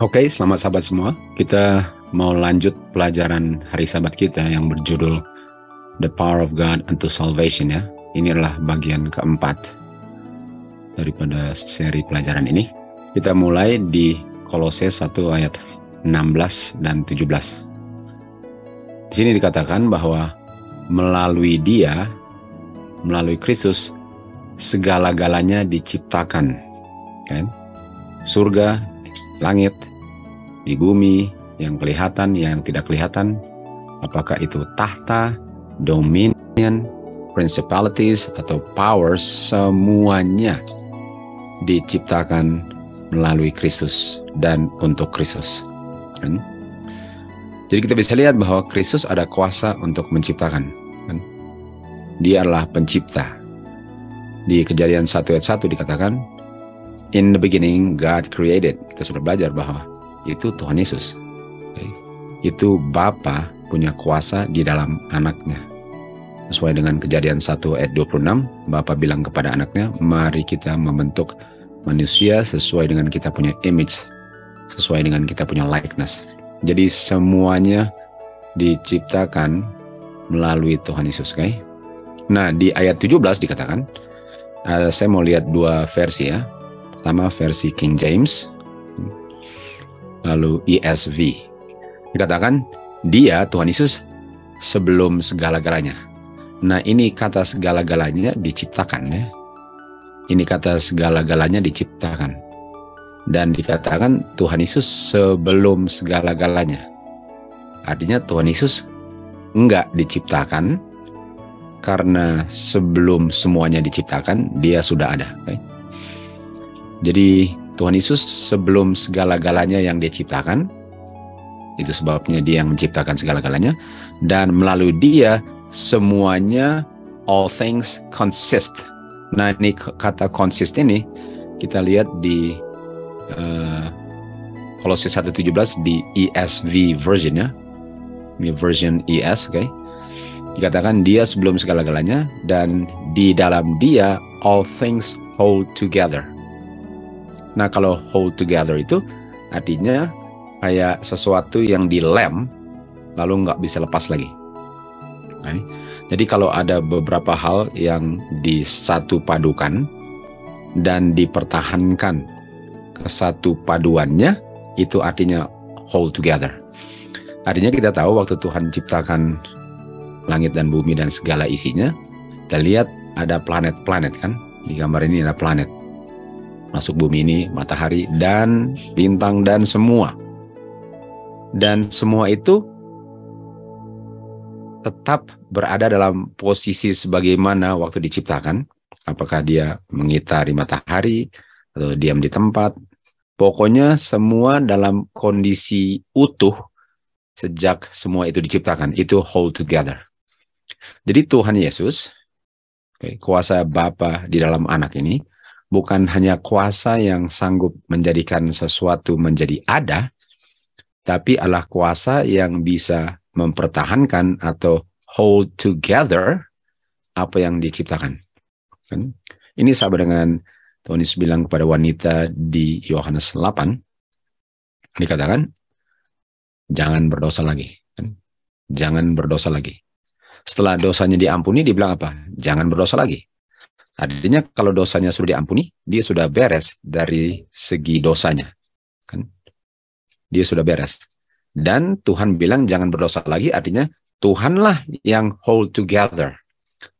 Oke, selamat sahabat semua. Kita mau lanjut pelajaran hari Sabat kita yang berjudul The Power of God unto Salvation ya. Ini adalah bagian keempat daripada seri pelajaran ini. Kita mulai di Kolose 1 ayat 16 dan 17. Di sini dikatakan bahwa melalui Dia, melalui Kristus, segala-galanya diciptakan. Kan? Surga, langit, di bumi, yang kelihatan, yang tidak kelihatan, apakah itu tahta, dominion, principalities, atau powers, semuanya diciptakan melalui Kristus dan untuk Kristus. Kan? Jadi kita bisa lihat bahwa Kristus ada kuasa untuk menciptakan. Kan? Dia adalah pencipta. Di Kejadian 1 ayat 1 dikatakan, in the beginning God created. Kita sudah belajar bahwa itu Tuhan Yesus. Okay. Itu Bapa punya kuasa di dalam anaknya. Sesuai dengan Kejadian 1 ayat 26, Bapa bilang kepada anaknya, mari kita membentuk manusia sesuai dengan kita punya image, sesuai dengan kita punya likeness. Jadi semuanya diciptakan melalui Tuhan Yesus. Okay? Nah, di ayat 17 dikatakan, saya mau lihat dua versi ya. Pertama versi King James, lalu ESV. Dikatakan, dia, Tuhan Yesus, sebelum segala-galanya. Nah, ini kata segala-galanya diciptakan ya. Ini kata segala-galanya diciptakan. Dan dikatakan Tuhan Yesus sebelum segala-galanya. Artinya Tuhan Yesus enggak diciptakan, karena sebelum semuanya diciptakan, dia sudah ada. Okay? Jadi Tuhan Yesus sebelum segala-galanya yang dia ciptakan, itu sebabnya dia yang menciptakan segala-galanya, dan melalui dia semuanya, all things consist. Nah, ini kata consist ini kita lihat di Kolose 1:17 di ESV version ya. Ini version ES, oke. Okay? Dikatakan dia sebelum segala-galanya, dan di dalam dia all things hold together. Nah, kalau hold together itu artinya kayak sesuatu yang dilem lalu nggak bisa lepas lagi. Okay? Jadi kalau ada beberapa hal yang disatu padukan dan dipertahankan kesatu paduannya, itu artinya hold together. Artinya kita tahu waktu Tuhan ciptakan langit dan bumi dan segala isinya, kita lihat ada planet-planet kan. Di gambar ini ada planet. Masuk bumi ini, matahari, dan bintang, dan semua. Dan semua itu tetap berada dalam posisi sebagaimana waktu diciptakan. Apakah dia mengitari matahari, atau diam di tempat. Pokoknya semua dalam kondisi utuh sejak semua itu diciptakan. Itu hold together. Jadi Tuhan Yesus, kuasa Bapa di dalam anak ini, bukan hanya kuasa yang sanggup menjadikan sesuatu menjadi ada, tapi adalah kuasa yang bisa mempertahankan atau hold together apa yang diciptakan. Ini sama dengan Tuhan Yesus bilang kepada wanita di Yohanes 8, dikatakan, jangan berdosa lagi. Jangan berdosa lagi. Setelah dosanya diampuni, dibilang apa? Jangan berdosa lagi. Artinya kalau dosanya sudah diampuni, dia sudah beres dari segi dosanya. Kan? Dia sudah beres. Dan Tuhan bilang jangan berdosa lagi, artinya Tuhanlah yang hold together.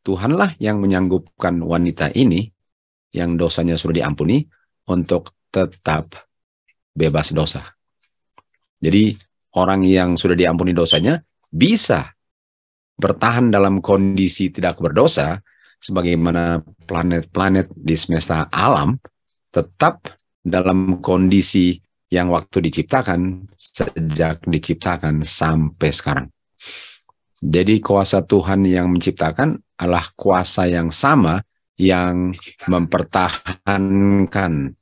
Tuhanlah yang menyanggupkan wanita ini, yang dosanya sudah diampuni, untuk tetap bebas dosa. Jadi orang yang sudah diampuni dosanya bisa bertahan dalam kondisi tidak berdosa, sebagaimana planet-planet di semesta alam tetap dalam kondisi yang waktu diciptakan, sejak diciptakan sampai sekarang. Jadi kuasa Tuhan yang menciptakan adalah kuasa yang sama yang mempertahankan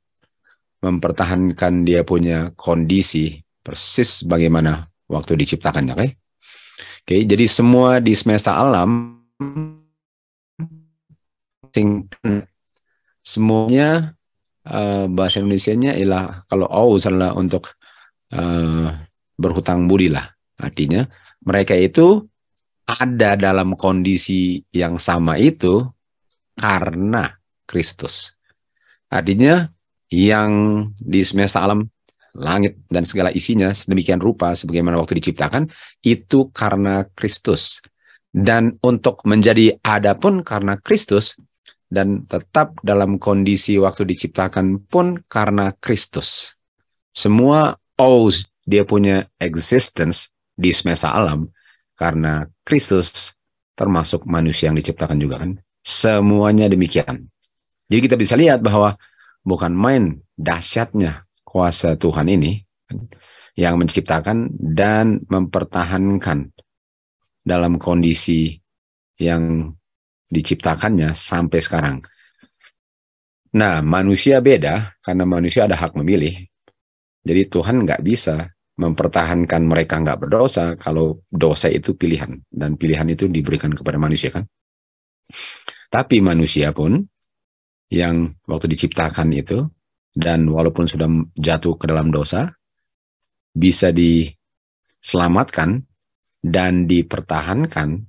dia punya kondisi persis bagaimana waktu diciptakannya. Oke, jadi semua di semesta alam semuanya bahasa Indonesianya ialah kalau aus adalah untuk berhutang budi lah. Artinya mereka itu ada dalam kondisi yang sama itu karena Kristus. Artinya yang di semesta alam, langit dan segala isinya sedemikian rupa sebagaimana waktu diciptakan, itu karena Kristus. Dan untuk menjadi ada pun karena Kristus, dan tetap dalam kondisi waktu diciptakan pun karena Kristus. Semua owes dia punya existence di semesta alam karena Kristus, termasuk manusia yang diciptakan juga kan. Semuanya demikian. Jadi kita bisa lihat bahwa bukan main dahsyatnya kuasa Tuhan ini yang menciptakan dan mempertahankan dalam kondisi yang diciptakannya sampai sekarang. Nah, manusia beda karena manusia ada hak memilih. Jadi Tuhan nggak bisa mempertahankan mereka nggak berdosa kalau dosa itu pilihan. Dan pilihan itu diberikan kepada manusia kan. Tapi manusia pun yang waktu diciptakan itu, dan walaupun sudah jatuh ke dalam dosa, bisa diselamatkan dan dipertahankan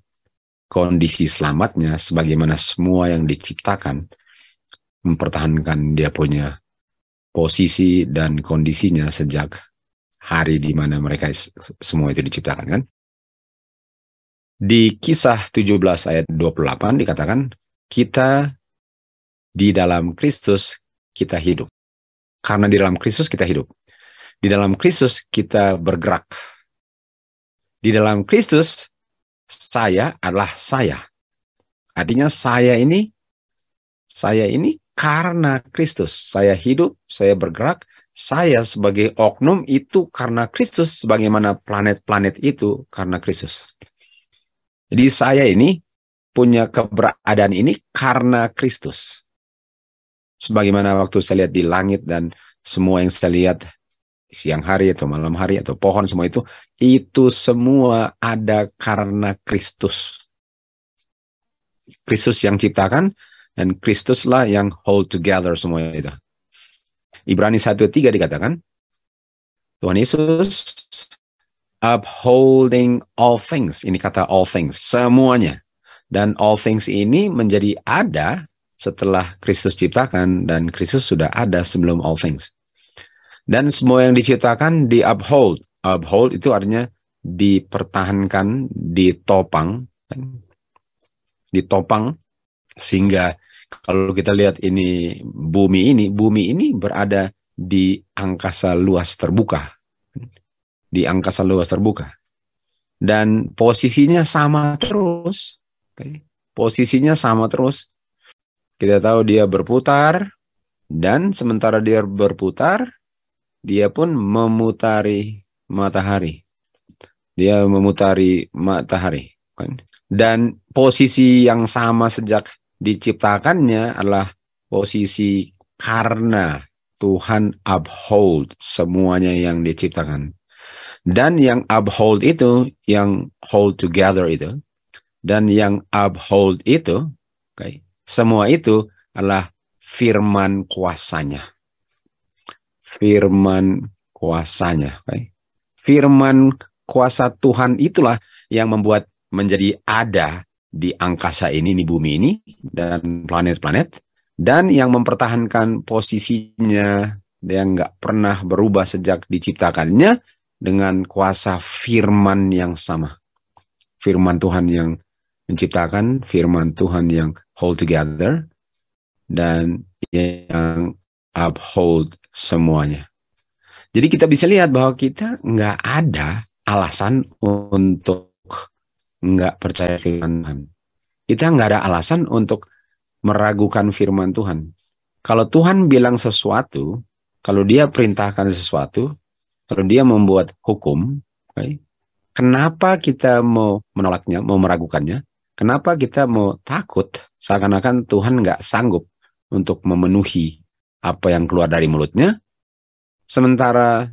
kondisi selamatnya sebagaimana semua yang diciptakan mempertahankan dia punya posisi dan kondisinya sejak hari di mana mereka semua itu diciptakan kan. Di Kisah 17 ayat 28 dikatakan, kita di dalam Kristus kita hidup. Karena di dalam Kristus kita hidup. Di dalam Kristus kita bergerak. Di dalam Kristus saya adalah saya. Artinya saya ini karena Kristus. Saya hidup, saya bergerak, saya sebagai oknum itu karena Kristus, sebagaimana planet-planet itu karena Kristus. Jadi saya ini punya keberadaan ini karena Kristus. Sebagaimana waktu saya lihat di langit dan semua yang saya lihat siang hari atau malam hari atau pohon semua itu semua ada karena Kristus. Kristus yang ciptakan dan Kristuslah yang hold together semua itu. Ibrani 1:3 dikatakan, Tuhan Yesus upholding all things. Ini kata all things, semuanya. Dan all things ini menjadi ada setelah Kristus ciptakan, dan Kristus sudah ada sebelum all things. Dan semua yang diciptakan di uphold. Uphold itu artinya dipertahankan, ditopang. Ditopang sehingga kalau kita lihat ini bumi ini berada di angkasa luas terbuka. Di angkasa luas terbuka. Dan posisinya sama terus. Posisinya sama terus. Kita tahu dia berputar, dan sementara dia berputar, dia pun memutari matahari. Dia memutari matahari. Dan posisi yang sama sejak diciptakannya adalah posisi karena Tuhan uphold semuanya yang diciptakan. Dan yang uphold itu, yang hold together itu, dan yang uphold itu, semua itu adalah firman kuasanya. Firman kuasanya. Firman kuasa Tuhan itulah yang membuat menjadi ada di angkasa ini, di bumi ini, dan planet-planet, dan yang mempertahankan posisinya yang nggak pernah berubah sejak diciptakannya dengan kuasa firman yang sama. Firman Tuhan yang menciptakan, firman Tuhan yang hold together, dan yang uphold semuanya. Jadi kita bisa lihat bahwa kita nggak ada alasan untuk nggak percaya firman Tuhan. Kita nggak ada alasan untuk meragukan firman Tuhan. Kalau Tuhan bilang sesuatu, kalau dia perintahkan sesuatu, kalau dia membuat hukum, kenapa kita mau menolaknya, mau meragukannya? Kenapa kita mau takut seakan-akan Tuhan nggak sanggup untuk memenuhi apa yang keluar dari mulutnya? Sementara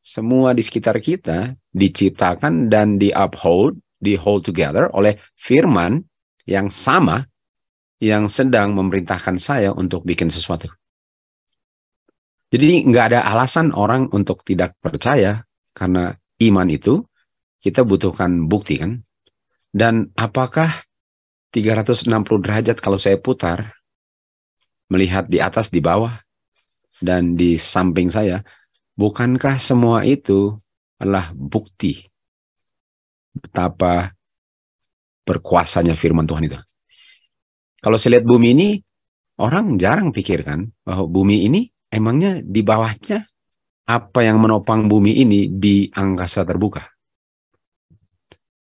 semua di sekitar kita diciptakan dan di-uphold, di-hold together oleh firman yang sama yang sedang memerintahkan saya untuk bikin sesuatu. Jadi nggak ada alasan orang untuk tidak percaya Karena iman itu kita butuhkan bukti kan. Dan apakah 360 derajat kalau saya putar, melihat di atas, di bawah, dan di samping saya, bukankah semua itu adalah bukti betapa berkuasanya firman Tuhan itu? Kalau saya lihat bumi ini, orang jarang pikirkan bahwa bumi ini emangnya di bawahnya apa yang menopang bumi ini di angkasa terbuka?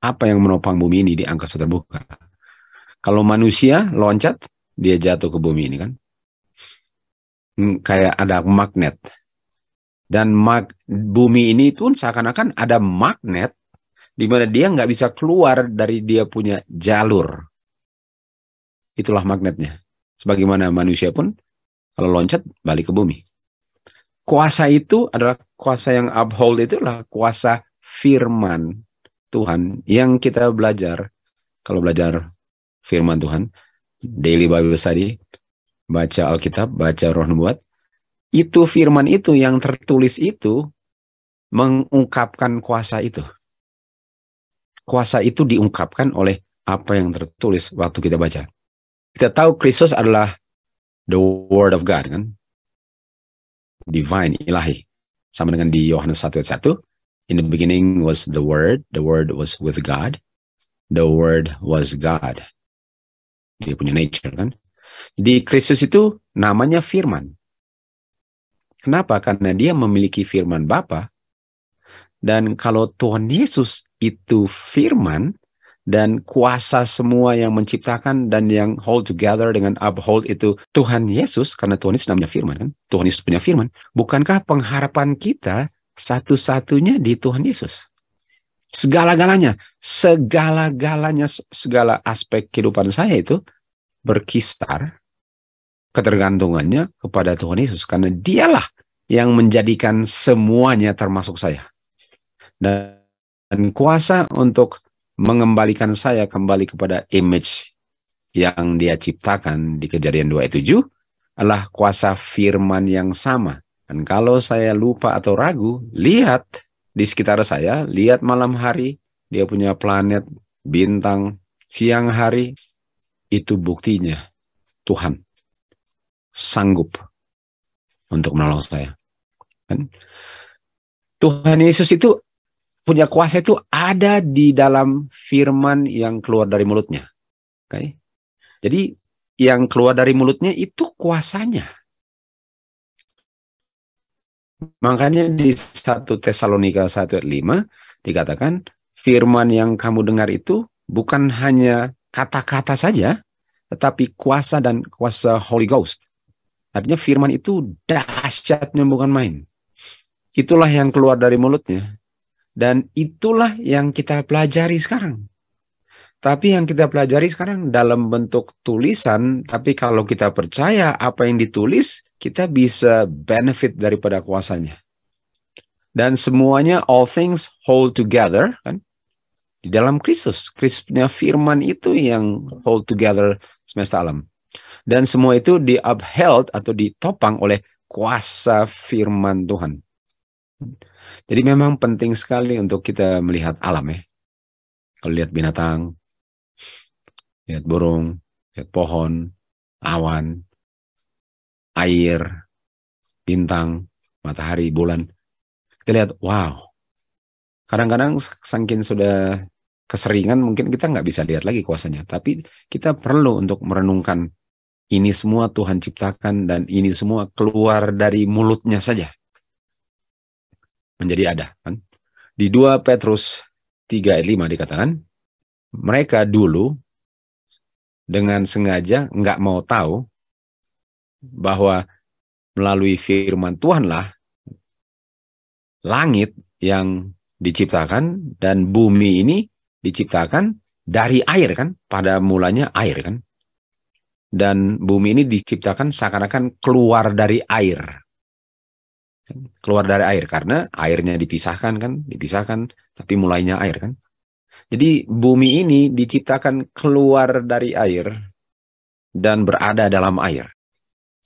Apa yang menopang bumi ini di angkasa terbuka? Kalau manusia loncat, dia jatuh ke bumi ini kan. Kayak ada magnet. Dan bumi ini pun seakan-akan ada magnet di mana dia nggak bisa keluar dari dia punya jalur. Itulah magnetnya. Sebagaimana manusia pun kalau loncat balik ke bumi. Kuasa itu adalah kuasa yang uphold, itulah kuasa firman Tuhan yang kita belajar. Kalau belajar firman Tuhan, daily Bible study, baca Alkitab, baca Roh Nubuat, itu firman itu yang tertulis itu mengungkapkan kuasa itu. Kuasa itu diungkapkan oleh apa yang tertulis waktu kita baca. Kita tahu Kristus adalah the Word of God kan? Divine, ilahi. Sama dengan di Yohanes 1 ayat 1. In the beginning was the Word was with God, the Word was God. Dia punya nature kan. Jadi Kristus itu namanya firman. Kenapa? Karena dia memiliki firman Bapa. Dan kalau Tuhan Yesus itu firman, dan kuasa semua yang menciptakan dan yang hold together dengan uphold itu Tuhan Yesus, karena Tuhan Yesus namanya firman kan. Tuhan Yesus punya firman. Bukankah pengharapan kita satu-satunya di Tuhan Yesus? Segala-galanya, segala aspek kehidupan saya itu berkisar ketergantungannya kepada Tuhan Yesus. Karena dialah yang menjadikan semuanya termasuk saya. Dan kuasa untuk mengembalikan saya kembali kepada image yang dia ciptakan di Kejadian 2 ayat 7 adalah kuasa firman yang sama. Dan kalau saya lupa atau ragu, lihat di sekitar saya, lihat malam hari, dia punya planet, bintang, siang hari, itu buktinya Tuhan sanggup untuk menolong saya. Kan? Tuhan Yesus itu punya kuasa itu ada di dalam firman yang keluar dari mulutnya. Okay? Jadi yang keluar dari mulutnya itu kuasanya. Makanya di 1 Tesalonika 1 ayat 5 dikatakan firman yang kamu dengar itu bukan hanya kata-kata saja, tetapi kuasa dan kuasa Holy Ghost. Artinya firman itu dahsyatnya bukan main. Itulah yang keluar dari mulutnya. Dan itulah yang kita pelajari sekarang. Tapi yang kita pelajari sekarang dalam bentuk tulisan, tapi kalau kita percaya apa yang ditulis, kita bisa benefit daripada kuasanya. Dan semuanya, all things hold together, kan? Di dalam Kristus. Kristusnya firman itu yang hold together semesta alam. Dan semua itu di-upheld atau ditopang oleh kuasa firman Tuhan. Jadi memang penting sekali untuk kita melihat alam ya. Kalau lihat binatang, lihat burung, lihat pohon, awan, air, bintang, matahari, bulan. Kita lihat, wow. Kadang-kadang saking sudah keseringan mungkin kita nggak bisa lihat lagi kuasanya. Tapi kita perlu untuk merenungkan ini semua Tuhan ciptakan dan ini semua keluar dari mulutnya saja. Menjadi ada kan. Di 2 Petrus 3 ayat 5 dikatakan, mereka dulu dengan sengaja nggak mau tahu bahwa melalui firman Tuhanlah langit yang diciptakan dan bumi ini diciptakan dari air kan. Pada mulanya air kan. Dan bumi ini diciptakan seakan-akan keluar dari air. Keluar dari air karena airnya dipisahkan kan, dipisahkan, tapi mulainya air kan. Jadi bumi ini diciptakan keluar dari air dan berada dalam air.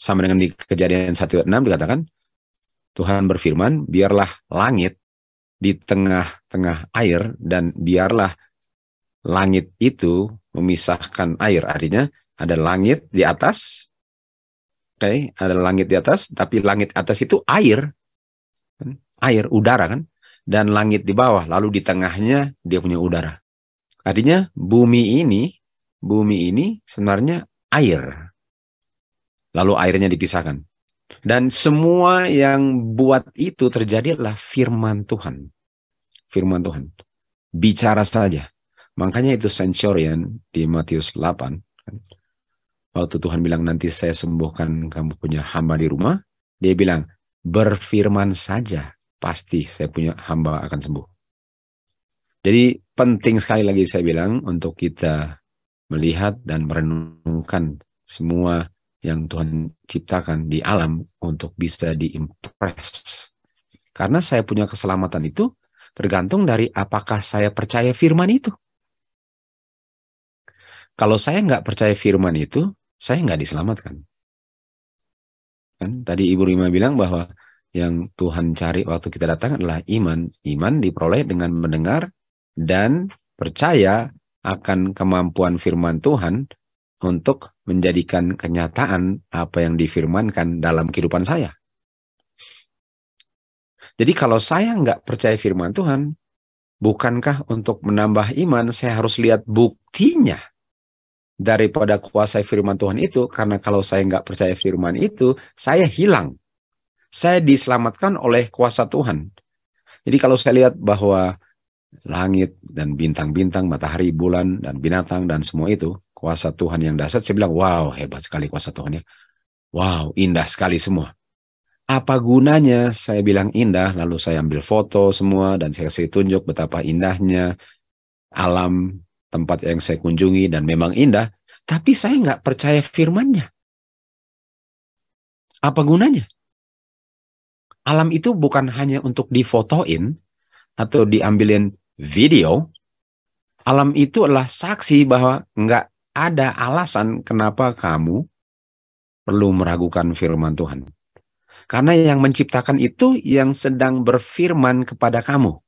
Sama dengan di Kejadian 1:6 dikatakan Tuhan berfirman, biarlah langit di tengah-tengah air, dan biarlah langit itu memisahkan air. Artinya ada langit di atas, oke, ada langit di atas, tapi langit atas itu air, kan? Air, udara kan, dan langit di bawah, lalu di tengahnya dia punya udara. Artinya bumi ini sebenarnya air, lalu airnya dipisahkan. Dan semua yang buat itu terjadi adalah firman Tuhan. Firman Tuhan. Bicara saja. Makanya itu centurion di Matius 8. Waktu Tuhan bilang nanti saya sembuhkan kamu punya hamba di rumah. Dia bilang berfirman saja. Pasti saya punya hamba akan sembuh. Jadi penting sekali lagi saya bilang untuk kita melihat dan merenungkan semua yang Tuhan ciptakan di alam untuk bisa diimpress. Karena saya punya keselamatan itu tergantung dari apakah saya percaya firman itu. Kalau saya nggak percaya firman itu, saya nggak diselamatkan. Kan? Tadi Ibu Rima bilang bahwa yang Tuhan cari waktu kita datang adalah iman. Iman diperoleh dengan mendengar dan percaya akan kemampuan firman Tuhan untuk menjadikan kenyataan apa yang difirmankan dalam kehidupan saya. Jadi kalau saya nggak percaya firman Tuhan, bukankah untuk menambah iman saya harus lihat buktinya daripada kuasa firman Tuhan itu? Karena kalau saya nggak percaya firman itu, saya hilang. Saya diselamatkan oleh kuasa Tuhan. Jadi kalau saya lihat bahwa langit dan bintang-bintang, matahari, bulan, dan binatang, dan semua itu, kuasa Tuhan yang dahsyat, saya bilang, wow, hebat sekali kuasa Tuhan ya. Wow, indah sekali semua. Apa gunanya saya bilang indah, lalu saya ambil foto semua, dan saya kasih tunjuk betapa indahnya alam tempat yang saya kunjungi, dan memang indah, tapi saya nggak percaya firman-Nya. Apa gunanya? Alam itu bukan hanya untuk difotoin atau diambilin video. Alam itu adalah saksi bahwa nggak ada alasan kenapa kamu perlu meragukan firman Tuhan. Karena yang menciptakan itu yang sedang berfirman kepada kamu.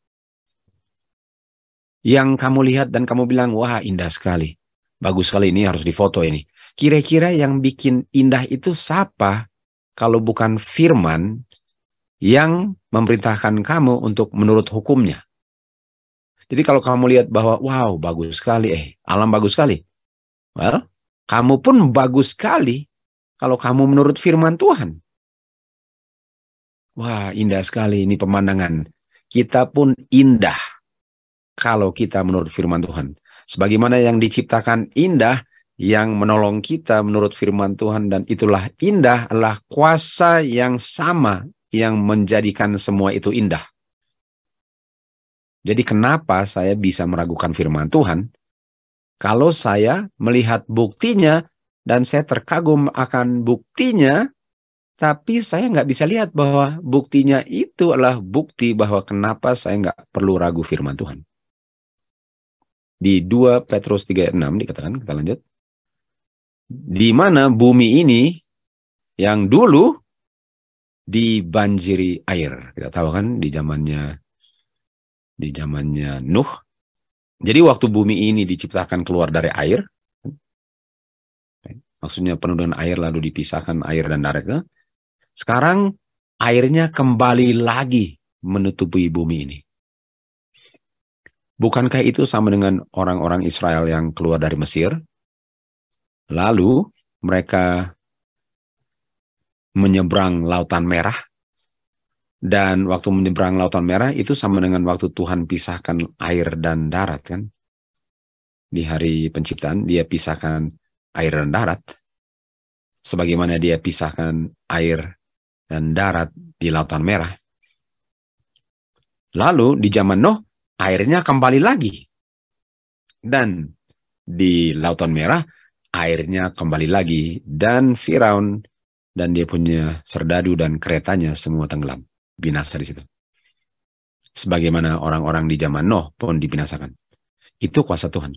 Yang kamu lihat dan kamu bilang, wah indah sekali. Bagus sekali, ini harus difoto ini. Kira-kira yang bikin indah itu siapa kalau bukan firman yang memerintahkan kamu untuk menurut hukumnya? Jadi kalau kamu lihat bahwa, wow, bagus sekali, alam bagus sekali. Well, kamu pun bagus sekali kalau kamu menurut firman Tuhan. Wah, indah sekali ini pemandangan. Kita pun indah kalau kita menurut firman Tuhan. Sebagaimana yang diciptakan indah, yang menolong kita menurut firman Tuhan, dan itulah indah adalah kuasa yang sama yang menjadikan semua itu indah. Jadi kenapa saya bisa meragukan firman Tuhan? Kalau saya melihat buktinya dan saya terkagum akan buktinya, tapi saya nggak bisa lihat bahwa buktinya itu adalah bukti bahwa kenapa saya nggak perlu ragu firman Tuhan. Di 2 Petrus 3:6 dikatakan, kita lanjut. Di mana bumi ini yang dulu dibanjiri air. Kita tahu kan di zamannya Nuh. Jadi waktu bumi ini diciptakan keluar dari air, maksudnya penuh dengan air lalu dipisahkan air dan darat. Sekarang airnya kembali lagi menutupi bumi ini. Bukankah itu sama dengan orang-orang Israel yang keluar dari Mesir? Lalu mereka menyeberang Lautan Merah. Dan waktu menyeberang Lautan Merah itu sama dengan waktu Tuhan pisahkan air dan darat kan. Di hari penciptaan dia pisahkan air dan darat. Sebagaimana dia pisahkan air dan darat di Lautan Merah. Lalu di zaman Nuh airnya kembali lagi. Dan di Lautan Merah airnya kembali lagi. Dan Firaun dan dia punya serdadu dan keretanya semua tenggelam. Binasa di situ. Sebagaimana orang-orang di zaman Nuh pun dibinasakan. Itu kuasa Tuhan.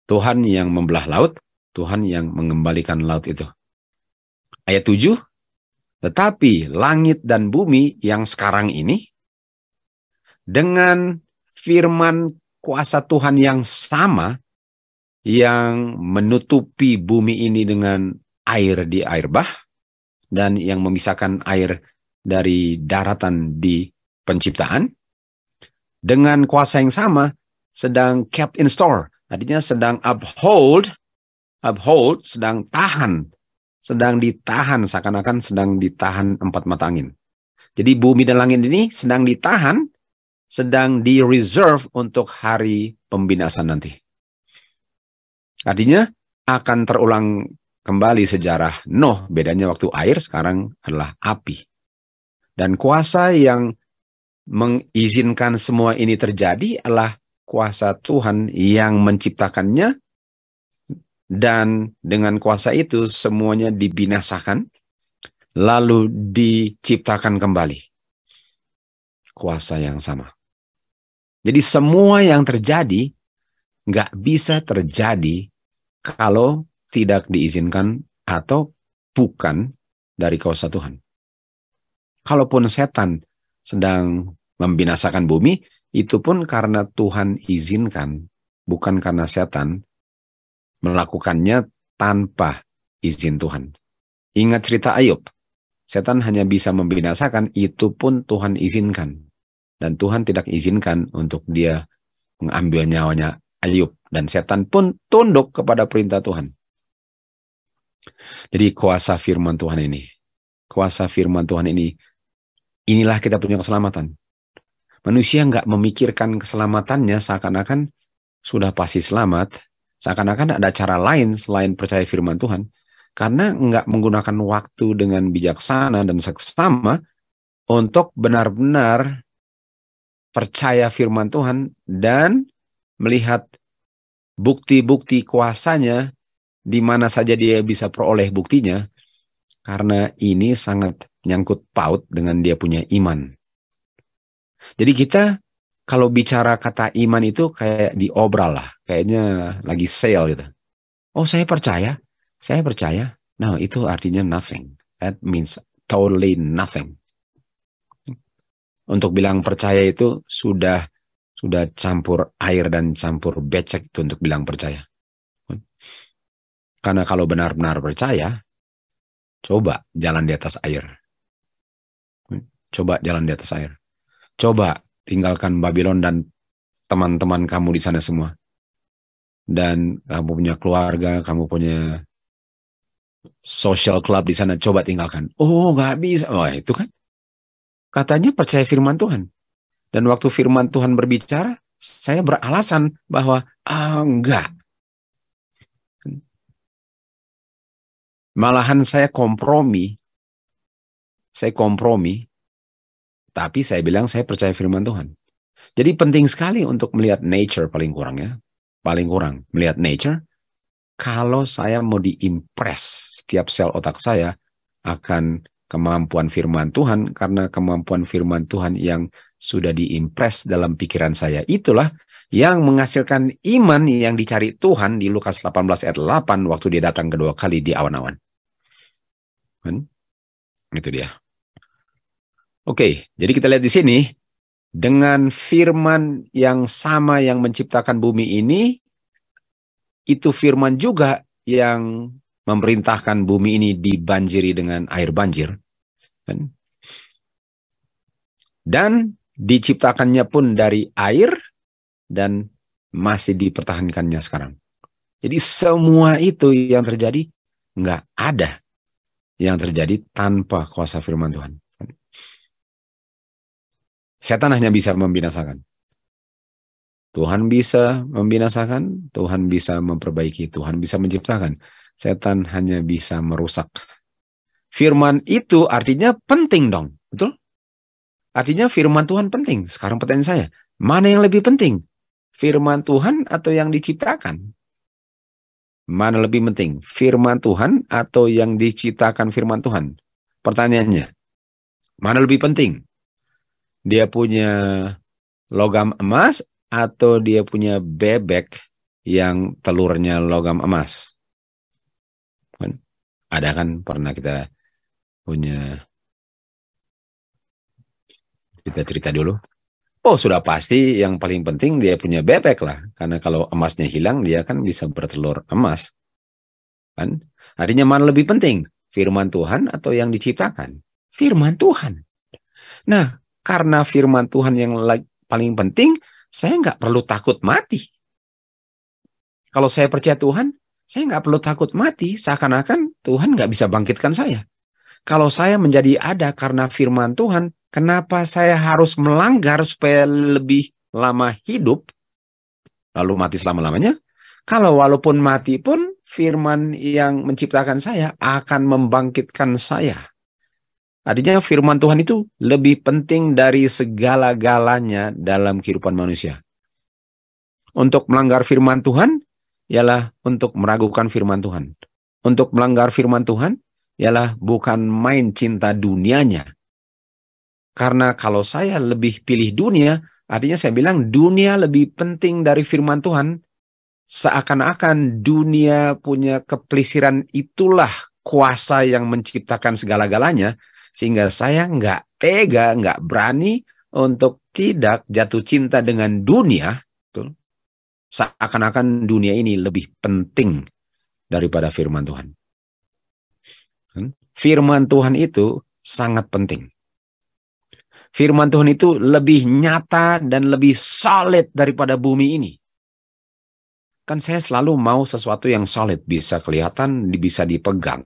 Tuhan yang membelah laut, Tuhan yang mengembalikan laut itu. Ayat 7, tetapi langit dan bumi yang sekarang ini dengan firman kuasa Tuhan yang sama, yang menutupi bumi ini dengan air di air bah, dan yang memisahkan air dari daratan di penciptaan, dengan kuasa yang sama sedang kept in store, artinya sedang uphold, sedang tahan, sedang ditahan, seakan-akan sedang ditahan empat mata angin. Jadi bumi dan langit ini sedang ditahan, sedang di-reserve untuk hari pembinasan nanti. Artinya akan terulang kembali sejarah Nuh, bedanya waktu air, sekarang adalah api. Dan kuasa yang mengizinkan semua ini terjadi adalah kuasa Tuhan yang menciptakannya, dan dengan kuasa itu semuanya dibinasakan, lalu diciptakan kembali. Kuasa yang sama. Jadi semua yang terjadi nggak bisa terjadi kalau tidak diizinkan atau bukan dari kuasa Tuhan. Kalaupun setan sedang membinasakan bumi, itu pun karena Tuhan izinkan, bukan karena setan melakukannya tanpa izin Tuhan. Ingat cerita Ayub, setan hanya bisa membinasakan, itu pun Tuhan izinkan. Dan Tuhan tidak izinkan untuk dia mengambil nyawanya Ayub. Dan setan pun tunduk kepada perintah Tuhan. Jadi kuasa firman Tuhan ini, inilah kita punya keselamatan. Manusia nggak memikirkan keselamatannya seakan-akan sudah pasti selamat, seakan-akan ada cara lain selain percaya firman Tuhan, karena nggak menggunakan waktu dengan bijaksana dan seksama untuk benar-benar percaya firman Tuhan dan melihat bukti-bukti kuasanya di mana saja dia bisa peroleh buktinya, karena ini sangat nyangkut paut dengan dia punya iman. Jadi kita kalau bicara kata iman itu kayak diobral lah, kayaknya lagi sale gitu. Oh, saya percaya. Nah, itu artinya nothing. That means totally nothing. Untuk bilang percaya itu sudah campur air dan campur becek itu untuk bilang percaya. Karena kalau benar-benar percaya, coba jalan di atas air. Coba jalan di atas air. Coba tinggalkan Babylon dan teman-teman kamu di sana semua. Dan kamu punya keluarga, kamu punya social club di sana, coba tinggalkan. Oh, nggak bisa. Oh, itu kan katanya percaya firman Tuhan. Dan waktu firman Tuhan berbicara, saya beralasan bahwa enggak. Malahan saya kompromi, tapi saya bilang saya percaya firman Tuhan. Jadi penting sekali untuk melihat nature paling kurang ya. Paling kurang melihat nature. Kalau saya mau diimpress setiap sel otak saya akan kemampuan firman Tuhan, karena kemampuan firman Tuhan yang sudah diimpress dalam pikiran saya itulah yang menghasilkan iman yang dicari Tuhan di Lukas 18 ayat 8 waktu dia datang kedua kali di awan-awan. Itu dia. Oke, jadi kita lihat di sini dengan firman yang sama yang menciptakan bumi ini, itu firman juga yang memerintahkan bumi ini dibanjiri dengan air banjir. Dan diciptakannya pun dari air dan masih dipertahankannya sekarang. Jadi semua itu yang terjadi, nggak ada yang terjadi tanpa kuasa firman Tuhan. Setan hanya bisa membinasakan. Tuhan bisa membinasakan, Tuhan bisa memperbaiki, Tuhan bisa menciptakan. Setan hanya bisa merusak. Firman itu artinya penting dong, betul? Artinya firman Tuhan penting. Sekarang pertanyaan saya, mana yang lebih penting? Firman Tuhan atau yang diciptakan? Mana lebih penting? Firman Tuhan atau yang diciptakan firman Tuhan? Pertanyaannya, mana lebih penting? Dia punya logam emas atau dia punya bebek yang telurnya logam emas? Ada kan pernah kita punya, kita cerita dulu. Oh, sudah pasti yang paling penting dia punya bebek lah. Karena kalau emasnya hilang, dia kan bisa bertelur emas. Kan? Artinya mana lebih penting? Firman Tuhan atau yang diciptakan? Firman Tuhan. Nah, karena firman Tuhan yang paling penting, saya nggak perlu takut mati. Kalau saya percaya Tuhan, saya nggak perlu takut mati, seakan-akan Tuhan nggak bisa bangkitkan saya. Kalau saya menjadi ada karena firman Tuhan, kenapa saya harus melanggar supaya lebih lama hidup, lalu mati selama-lamanya? Kalau walaupun mati pun, firman yang menciptakan saya akan membangkitkan saya. Artinya firman Tuhan itu lebih penting dari segala-galanya dalam kehidupan manusia. Untuk melanggar firman Tuhan, ialah untuk meragukan firman Tuhan. Untuk melanggar firman Tuhan, ialah bukan main cinta dunianya. Karena kalau saya lebih pilih dunia, artinya saya bilang dunia lebih penting dari firman Tuhan. Seakan-akan dunia punya kepelisiran itulah kuasa yang menciptakan segala-galanya. Sehingga saya nggak tega, nggak berani untuk tidak jatuh cinta dengan dunia. Seakan-akan dunia ini lebih penting daripada firman Tuhan. Firman Tuhan itu sangat penting. Firman Tuhan itu lebih nyata dan lebih solid daripada bumi ini. Kan saya selalu mau sesuatu yang solid, bisa kelihatan, bisa dipegang.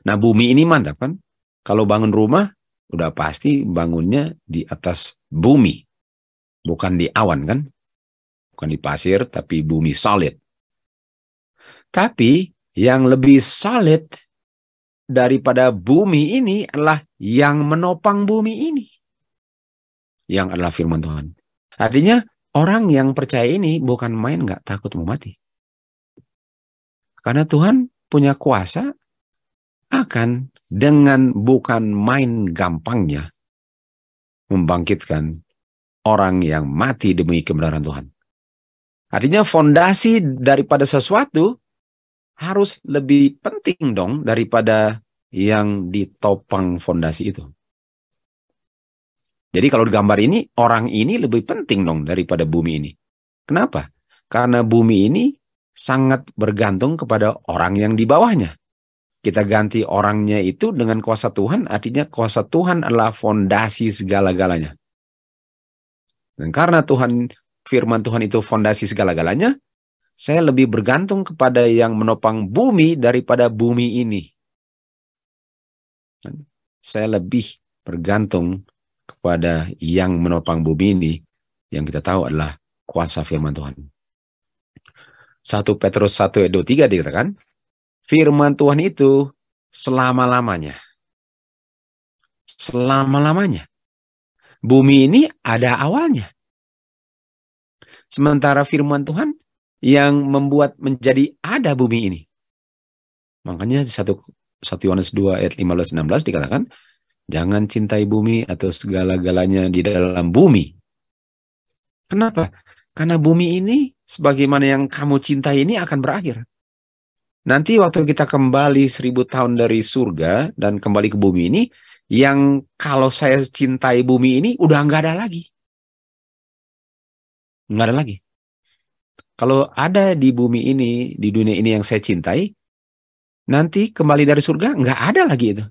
Nah, bumi ini mantap kan? Kalau bangun rumah, udah pasti bangunnya di atas bumi. Bukan di awan kan? Bukan di pasir, tapi bumi solid. Tapi yang lebih solid daripada bumi ini adalah yang menopang bumi ini. Yang adalah firman Tuhan. Artinya orang yang percaya ini bukan main nggak takut mau mati. Karena Tuhan punya kuasa akan dengan bukan main gampangnya membangkitkan orang yang mati demi kebenaran Tuhan. Artinya fondasi daripada sesuatu harus lebih penting dong daripada yang ditopang fondasi itu. Jadi kalau di gambar ini, orang ini lebih penting dong daripada bumi ini. Kenapa? Karena bumi ini sangat bergantung kepada orang yang di bawahnya. Kita ganti orangnya itu dengan kuasa Tuhan, artinya kuasa Tuhan adalah fondasi segala-galanya. Dan karena firman Tuhan itu fondasi segala-galanya, saya lebih bergantung kepada yang menopang bumi daripada bumi ini. Saya lebih bergantung kepada yang menopang bumi ini, yang kita tahu adalah kuasa firman Tuhan. 1 Petrus 1 ayat 23 dikatakan, firman Tuhan itu selama-lamanya. Selama-lamanya. Bumi ini ada awalnya. Sementara firman Tuhan yang membuat menjadi ada bumi ini. Makanya 1 Yohanes 2 ayat 15-16 dikatakan, jangan cintai bumi atau segala-galanya di dalam bumi. Kenapa? Karena bumi ini, sebagaimana yang kamu cintai ini akan berakhir. Nanti waktu kita kembali 1000 tahun dari surga dan kembali ke bumi ini, yang kalau saya cintai bumi ini udah nggak ada lagi. Nggak ada lagi. Kalau ada di bumi ini, di dunia ini yang saya cintai, nanti kembali dari surga nggak ada lagi itu.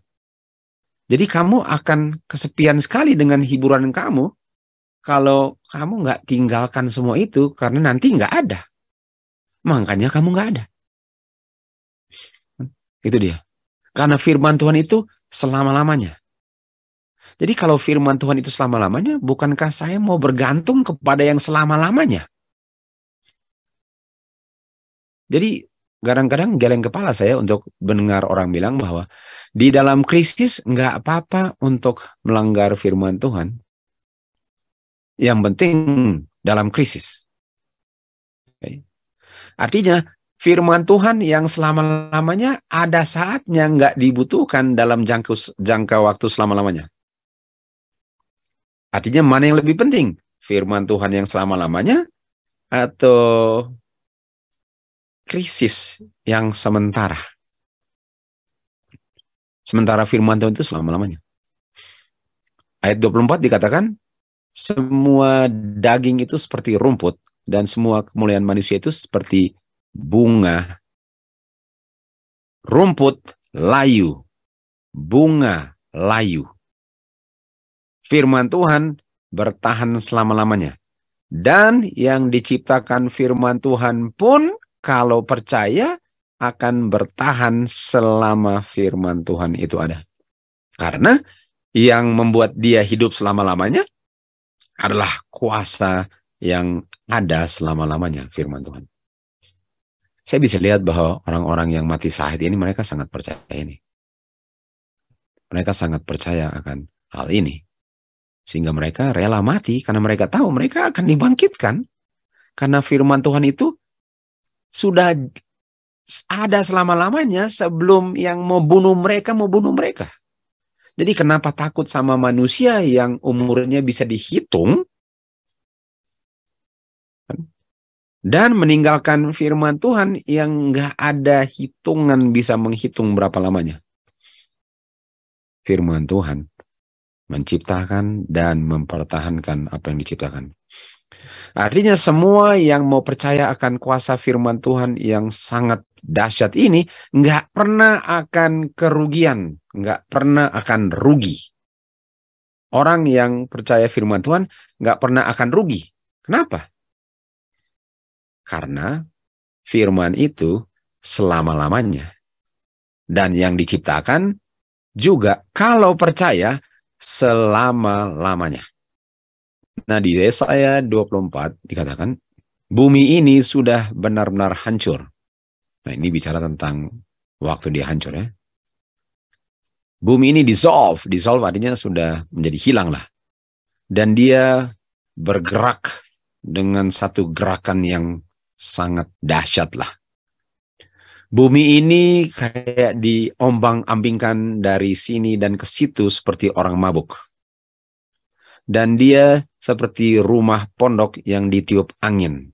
Jadi kamu akan kesepian sekali dengan hiburan kamu kalau kamu nggak tinggalkan semua itu karena nanti nggak ada. Makanya kamu nggak ada. Itu dia. Karena firman Tuhan itu selama-lamanya. Jadi kalau firman Tuhan itu selama-lamanya, bukankah saya mau bergantung kepada yang selama-lamanya? Jadi kadang-kadang geleng kepala saya untuk mendengar orang bilang bahwa di dalam krisis nggak apa-apa untuk melanggar firman Tuhan. Yang penting dalam krisis. Artinya firman Tuhan yang selama-lamanya ada saatnya nggak dibutuhkan dalam jangka waktu selama-lamanya. Artinya mana yang lebih penting? Firman Tuhan yang selama-lamanya atau krisis yang sementara? Sementara firman Tuhan itu selama-lamanya. Ayat 24 dikatakan, semua daging itu seperti rumput, dan semua kemuliaan manusia itu seperti bunga. Rumput layu, bunga layu. Firman Tuhan bertahan selama-lamanya. Dan yang diciptakan firman Tuhan pun kalau percaya akan bertahan selama firman Tuhan itu ada. Karena yang membuat dia hidup selama-lamanya adalah kuasa yang ada selama-lamanya, firman Tuhan. Saya bisa lihat bahwa orang-orang yang mati syahid ini mereka sangat percaya ini. Mereka sangat percaya akan hal ini. Sehingga mereka rela mati karena mereka tahu mereka akan dibangkitkan. Karena firman Tuhan itu sudah ada selama-lamanya sebelum yang mau bunuh mereka. Jadi kenapa takut sama manusia yang umurnya bisa dihitung dan meninggalkan firman Tuhan yang nggak ada hitungan bisa menghitung berapa lamanya. Firman Tuhan menciptakan dan mempertahankan apa yang diciptakan. Artinya semua yang mau percaya akan kuasa firman Tuhan yang sangat dahsyat ini nggak pernah akan kerugian, nggak pernah akan rugi. Orang yang percaya firman Tuhan nggak pernah akan rugi. Kenapa? Karena firman itu selama-lamanya. Dan yang diciptakan juga kalau percaya selama-lamanya. Nah di Yesaya 24 dikatakan, bumi ini sudah benar-benar hancur. Nah ini bicara tentang waktu dia hancur ya. Bumi ini dissolve artinya sudah menjadi hilang lah. Dan dia bergerak dengan satu gerakan yang sangat dahsyat lah. Bumi ini kayak diombang-ambingkan dari sini dan ke situ seperti orang mabuk. Dan dia seperti rumah pondok yang ditiup angin.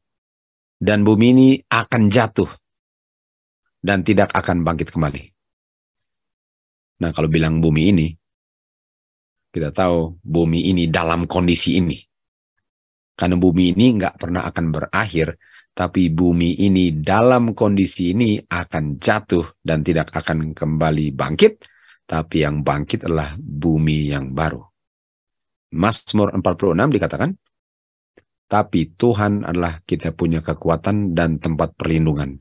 Dan bumi ini akan jatuh dan tidak akan bangkit kembali. Nah kalau bilang bumi ini, kita tahu bumi ini dalam kondisi ini. Karena bumi ini nggak pernah akan berakhir, tapi bumi ini dalam kondisi ini akan jatuh dan tidak akan kembali bangkit, tapi yang bangkit adalah bumi yang baru. Mazmur 46 dikatakan, tapi Tuhan adalah kita punya kekuatan dan tempat perlindungan.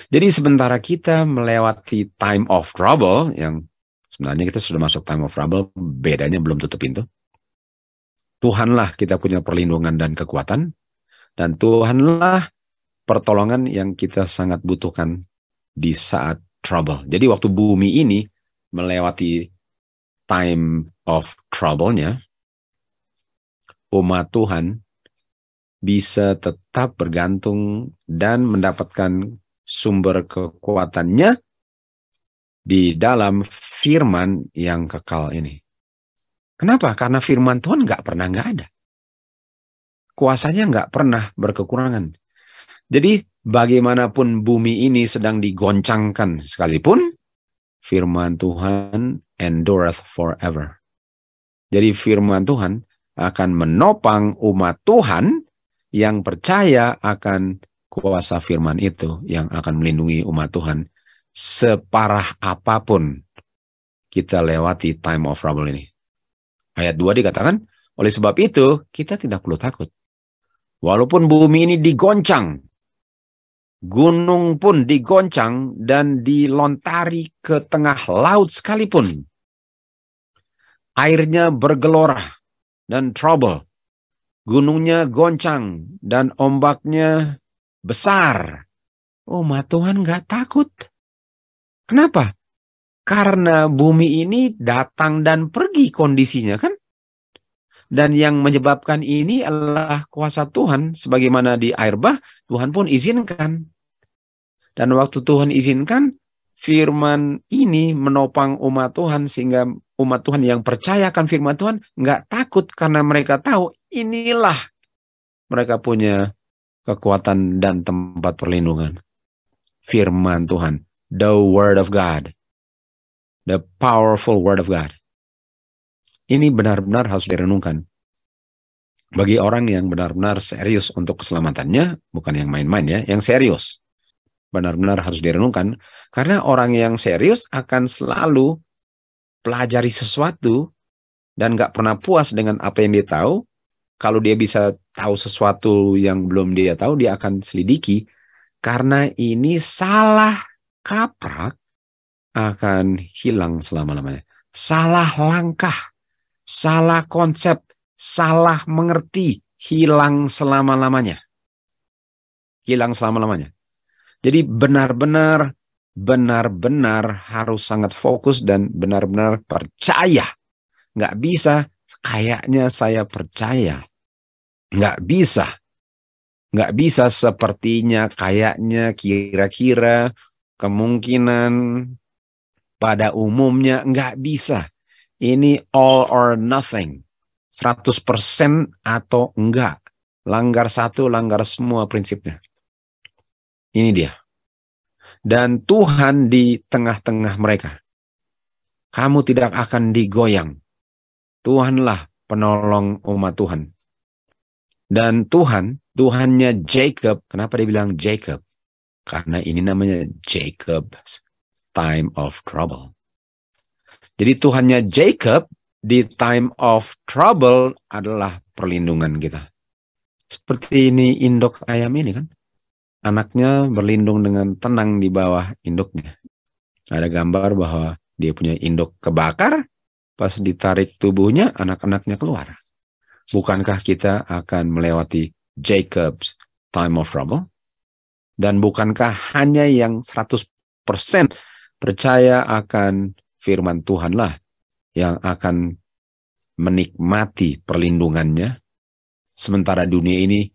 Jadi sementara kita melewati time of trouble, yang sebenarnya kita sudah masuk time of trouble, bedanya belum tutup pintu. Tuhanlah kita punya perlindungan dan kekuatan, dan Tuhanlah pertolongan yang kita sangat butuhkan di saat trouble. Jadi waktu bumi ini melewati time of trouble-nya, umat Tuhan bisa tetap bergantung dan mendapatkan sumber kekuatannya di dalam firman yang kekal ini. Kenapa? Karena firman Tuhan nggak pernah nggak ada. Kuasanya nggak pernah berkekurangan. Jadi bagaimanapun bumi ini sedang digoncangkan sekalipun, firman Tuhan endureth forever. Jadi firman Tuhan akan menopang umat Tuhan yang percaya akan kuasa firman itu yang akan melindungi umat Tuhan separah apapun kita lewati time of trouble ini. Ayat 2 dikatakan, oleh sebab itu kita tidak perlu takut. Walaupun bumi ini digoncang, gunung pun digoncang dan dilontari ke tengah laut sekalipun, airnya bergelora dan trouble, gunungnya goncang dan ombaknya besar, umat Tuhan nggak takut. Kenapa? Karena bumi ini datang dan pergi kondisinya kan. Dan yang menyebabkan ini adalah kuasa Tuhan. Sebagaimana di air bah, Tuhan pun izinkan. Dan waktu Tuhan izinkan, firman ini menopang umat Tuhan. Sehingga umat Tuhan yang percayakan firman Tuhan nggak takut. Karena mereka tahu inilah mereka punya kekuatan dan tempat perlindungan. Firman Tuhan. The Word of God. The powerful Word of God. Ini benar-benar harus direnungkan. Bagi orang yang benar-benar serius untuk keselamatannya, bukan yang main-main ya, yang serius. Benar-benar harus direnungkan. Karena orang yang serius akan selalu pelajari sesuatu dan gak pernah puas dengan apa yang dia tahu. Kalau dia bisa tahu sesuatu yang belum dia tahu, dia akan selidiki. Karena ini salah kaprah akan hilang selama-lamanya. Salah langkah, salah konsep, salah mengerti, hilang selama-lamanya. Hilang selama-lamanya. Jadi benar-benar harus sangat fokus dan benar-benar percaya. Nggak bisa, kayaknya saya percaya. Nggak bisa. Nggak bisa sepertinya, kayaknya, kira-kira, kemungkinan, pada umumnya. Nggak bisa. Ini all or nothing. 100% atau enggak. Langgar satu, langgar semua prinsipnya. Ini dia. Dan Tuhan di tengah-tengah mereka. Kamu tidak akan digoyang. Tuhanlah penolong umat Tuhan. Dan Tuhannya Jacob. Kenapa dia bilang Jacob? Karena ini namanya Jacob's time of trouble. Jadi Tuhannya Jacob di time of trouble adalah perlindungan kita. Seperti ini induk ayam ini kan. Anaknya berlindung dengan tenang di bawah induknya. Ada gambar bahwa dia punya induk kebakar, pas ditarik tubuhnya, anak-anaknya keluar. Bukankah kita akan melewati Jacob's time of trouble? Dan bukankah hanya yang 100% percaya akan firman Tuhanlah yang akan menikmati perlindungannya, sementara dunia ini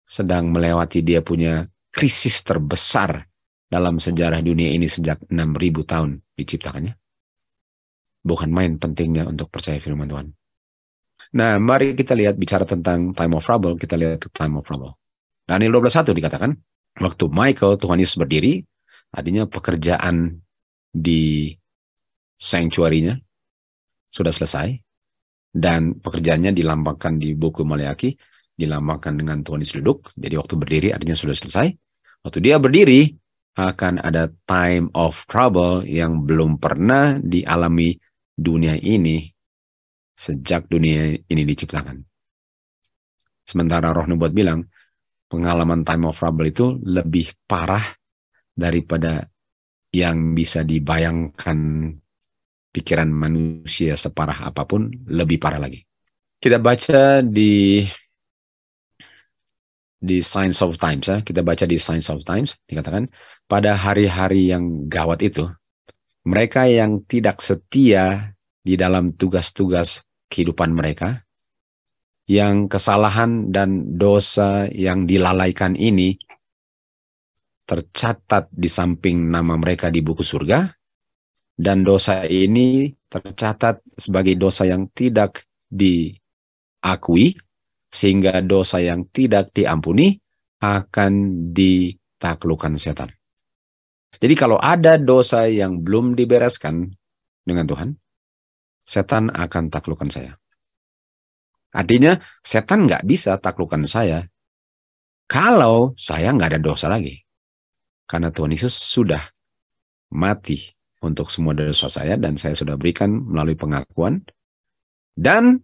sedang melewati dia punya krisis terbesar dalam sejarah dunia ini sejak 6.000 tahun diciptakannya. Bukan main pentingnya untuk percaya firman Tuhan. Nah, mari kita lihat bicara tentang time of trouble, kita lihat time of trouble. Daniel 12:1 dikatakan, waktu Michael, Tuhan Yesus berdiri, artinya pekerjaan di sanctuary-nya sudah selesai, dan pekerjaannya dilambangkan di buku Maleaki, dilambangkan dengan Tuhan Yesus duduk. Jadi waktu berdiri artinya sudah selesai. Waktu dia berdiri, akan ada time of trouble yang belum pernah dialami dunia ini sejak dunia ini diciptakan. Sementara Roh Nubuat bilang, pengalaman time of trouble itu lebih parah daripada yang bisa dibayangkan pikiran manusia separah apapun, lebih parah lagi. Kita baca di Signs of Times, ya. Kita baca di Signs of Times, dikatakan, pada hari-hari yang gawat itu, mereka yang tidak setia di dalam tugas-tugas kehidupan mereka, yang kesalahan dan dosa yang dilalaikan ini tercatat di samping nama mereka di buku surga, dan dosa ini tercatat sebagai dosa yang tidak diakui, sehingga dosa yang tidak diampuni akan ditaklukkan setan. Jadi kalau ada dosa yang belum dibereskan dengan Tuhan, setan akan taklukkan saya. Artinya setan nggak bisa taklukkan saya kalau saya nggak ada dosa lagi. Karena Tuhan Yesus sudah mati untuk semua dosa saya, dan saya sudah berikan melalui pengakuan. Dan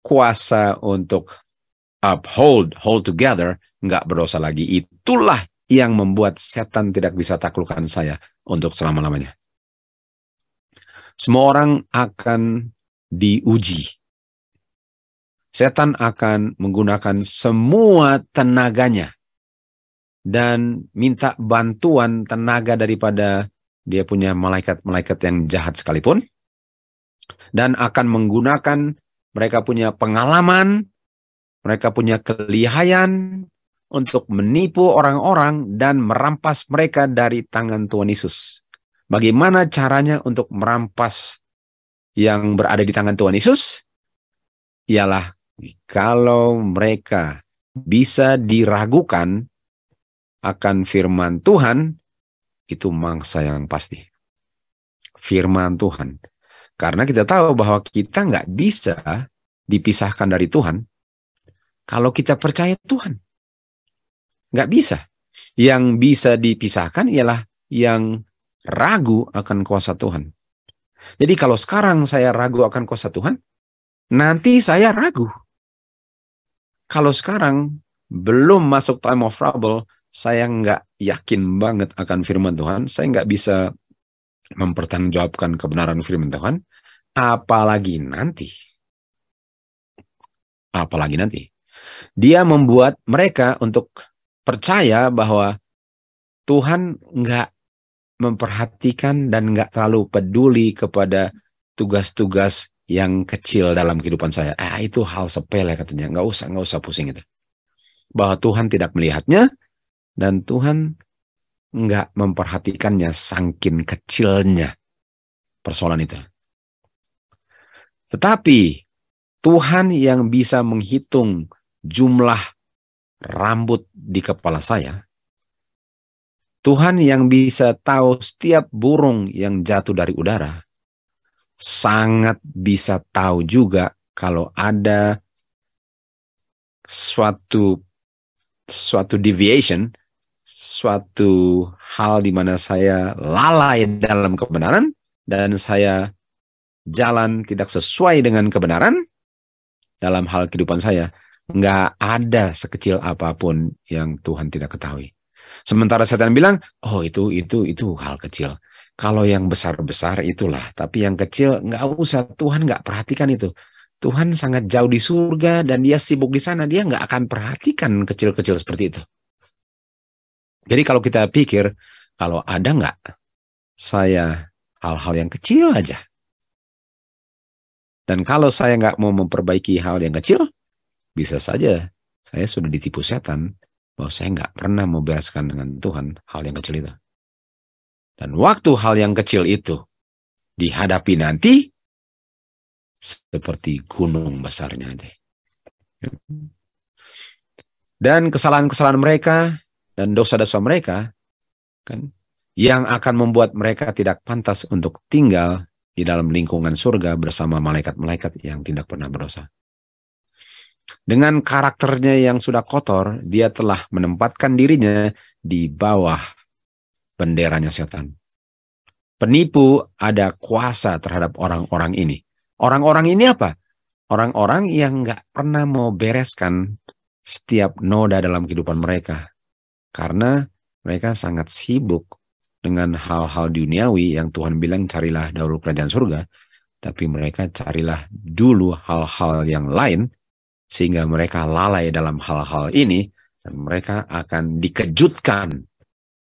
kuasa untuk hold together, nggak berdosa lagi. Itulah yang membuat setan tidak bisa taklukkan saya untuk selama-lamanya. Semua orang akan diuji. Setan akan menggunakan semua tenaganya dan minta bantuan tenaga daripada dia punya malaikat-malaikat yang jahat sekalipun, dan akan menggunakan, mereka punya pengalaman, mereka punya kelihayan untuk menipu orang-orang dan merampas mereka dari tangan Tuhan Yesus. Bagaimana caranya untuk merampas yang berada di tangan Tuhan Yesus? Ialah kalau mereka bisa diragukan akan firman Tuhan, itu mangsa yang pasti. Firman Tuhan. Karena kita tahu bahwa kita nggak bisa dipisahkan dari Tuhan. kalau kita percaya Tuhan. Nggak bisa. Yang bisa dipisahkan ialah yang ragu akan kuasa Tuhan. Jadi kalau sekarang saya ragu akan kuasa Tuhan, nanti saya ragu. Kalau sekarang belum masuk time of trouble, saya nggak yakin banget akan firman Tuhan, saya nggak bisa mempertanggungjawabkan kebenaran firman Tuhan, apalagi nanti. Apalagi nanti. Dia membuat mereka untuk percaya bahwa Tuhan nggak memperhatikan dan nggak terlalu peduli kepada tugas-tugas yang kecil dalam kehidupan saya. Itu hal sepele katanya, nggak usah pusing itu. Bahwa Tuhan tidak melihatnya dan Tuhan nggak memperhatikannya saking kecilnya persoalan itu. Tetapi Tuhan yang bisa menghitung jumlah rambut di kepala saya, Tuhan yang bisa tahu setiap burung yang jatuh dari udara, sangat bisa tahu juga kalau ada suatu deviation, suatu hal di mana saya lalai dalam kebenaran dan saya jalan tidak sesuai dengan kebenaran dalam hal kehidupan saya, nggak ada sekecil apapun yang Tuhan tidak ketahui. Sementara setan bilang, oh itu hal kecil. Kalau yang besar-besar itulah, tapi yang kecil nggak usah, Tuhan nggak perhatikan itu. Tuhan sangat jauh di surga dan dia sibuk di sana, dia nggak akan perhatikan kecil-kecil seperti itu. Jadi kalau kita pikir, kalau ada nggak saya hal-hal yang kecil aja, dan kalau saya nggak mau memperbaiki hal yang kecil, bisa saja saya sudah ditipu setan, bahwa saya nggak pernah mau bereskan dengan Tuhan hal yang kecil itu. Dan waktu hal yang kecil itu dihadapi nanti, seperti gunung besarnya nanti. Dan kesalahan-kesalahan mereka dan dosa-dosa mereka, kan, yang akan membuat mereka tidak pantas untuk tinggal di dalam lingkungan surga bersama malaikat-malaikat yang tidak pernah berdosa. Dengan karakternya yang sudah kotor, dia telah menempatkan dirinya di bawah benderanya setan. Penipu ada kuasa terhadap orang-orang ini. Orang-orang ini apa? Orang-orang yang nggak pernah mau bereskan setiap noda dalam kehidupan mereka. Karena mereka sangat sibuk dengan hal-hal duniawi yang Tuhan bilang carilah dahulu kerajaan surga. Tapi mereka carilah dulu hal-hal yang lain, sehingga mereka lalai dalam hal-hal ini, dan mereka akan dikejutkan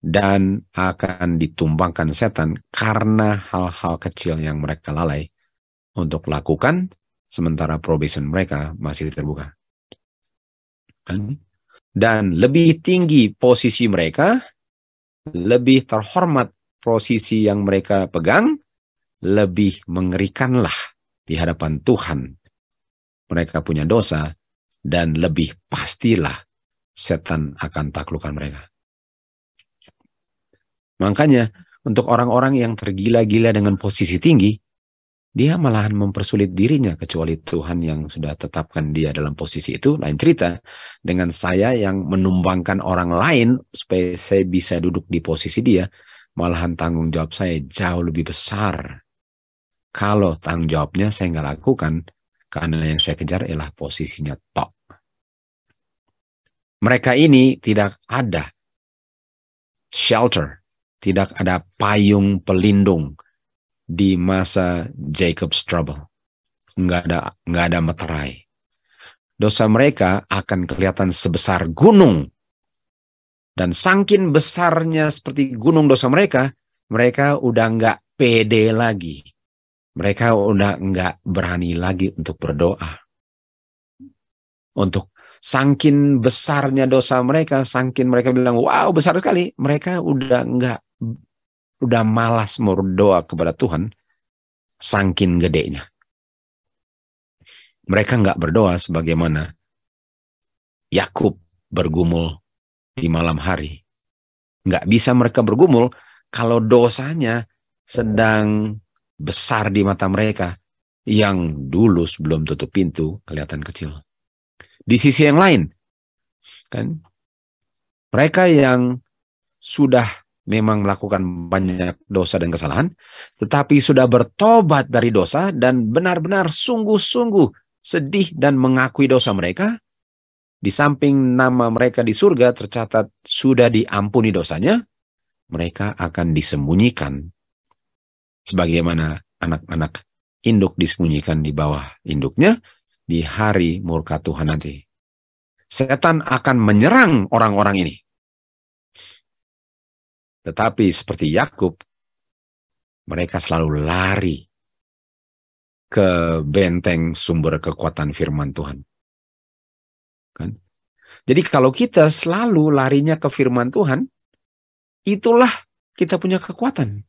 dan akan ditumbangkan setan karena hal-hal kecil yang mereka lalai untuk lakukan, sementara probation mereka masih terbuka. Dan lebih tinggi posisi mereka, lebih terhormat posisi yang mereka pegang, lebih mengerikanlah di hadapan Tuhan mereka punya dosa, dan lebih pastilah setan akan taklukkan mereka. Makanya untuk orang-orang yang tergila-gila dengan posisi tinggi, dia malahan mempersulit dirinya, kecuali Tuhan yang sudah tetapkan dia dalam posisi itu. Lain cerita dengan saya yang menumbangkan orang lain supaya saya bisa duduk di posisi dia, malahan tanggung jawab saya jauh lebih besar. Kalau tanggung jawabnya saya nggak lakukan, karena yang saya kejar ialah posisinya tok. Mereka ini tidak ada shelter, tidak ada payung pelindung di masa Jacob's trouble. Nggak ada meterai. Dosa mereka akan kelihatan sebesar gunung. Dan saking besarnya seperti gunung dosa mereka, mereka udah nggak pede lagi. Mereka udah nggak berani lagi untuk berdoa. Untuk saking besarnya dosa mereka, saking mereka bilang, wow besar sekali, mereka udah malas mau berdoa kepada Tuhan, saking gedenya. Mereka nggak berdoa sebagaimana Yakub bergumul di malam hari. Nggak bisa mereka bergumul kalau dosanya sedang besar di mata mereka, yang dulu sebelum tutup pintu kelihatan kecil. Di sisi yang lain, kan, mereka yang sudah memang melakukan banyak dosa dan kesalahan, tetapi sudah bertobat dari dosa dan benar-benar sungguh-sungguh sedih dan mengakui dosa mereka, di samping nama mereka di surga tercatat sudah diampuni dosanya, mereka akan disembunyikan sebagaimana anak-anak induk disembunyikan di bawah induknya di hari murka Tuhan nanti. Setan akan menyerang orang-orang ini. Tetapi seperti Yakub, mereka selalu lari ke benteng sumber kekuatan firman Tuhan. Kan? Jadi kalau kita selalu larinya ke firman Tuhan, itulah kita punya kekuatan.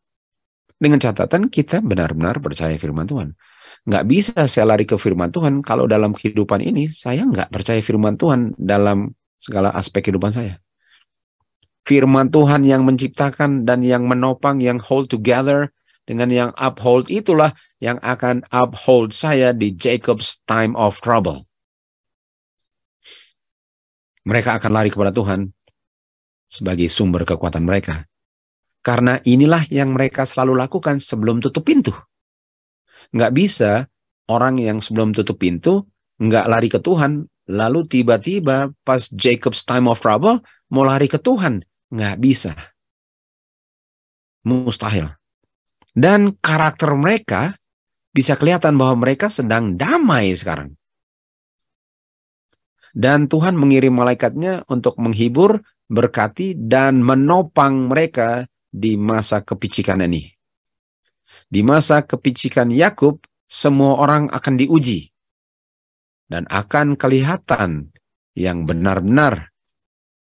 Dengan catatan kita benar-benar percaya firman Tuhan. Nggak bisa saya lari ke firman Tuhan kalau dalam kehidupan ini saya nggak percaya firman Tuhan dalam segala aspek kehidupan saya. Firman Tuhan yang menciptakan dan yang menopang, yang hold together, dengan yang uphold, itulah yang akan uphold saya di Jacob's time of trouble. Mereka akan lari kepada Tuhan sebagai sumber kekuatan mereka. Karena inilah yang mereka selalu lakukan sebelum tutup pintu. Nggak bisa orang yang sebelum tutup pintu nggak lari ke Tuhan, lalu tiba-tiba pas Jacob's time of trouble mau lari ke Tuhan. Nggak bisa. Mustahil. Dan karakter mereka bisa kelihatan bahwa mereka sedang damai sekarang. Dan Tuhan mengirim malaikatnya untuk menghibur, berkati, dan menopang mereka di masa kepicikan ini. Di masa kepicikan Yakub, semua orang akan diuji. Dan akan kelihatan yang benar-benar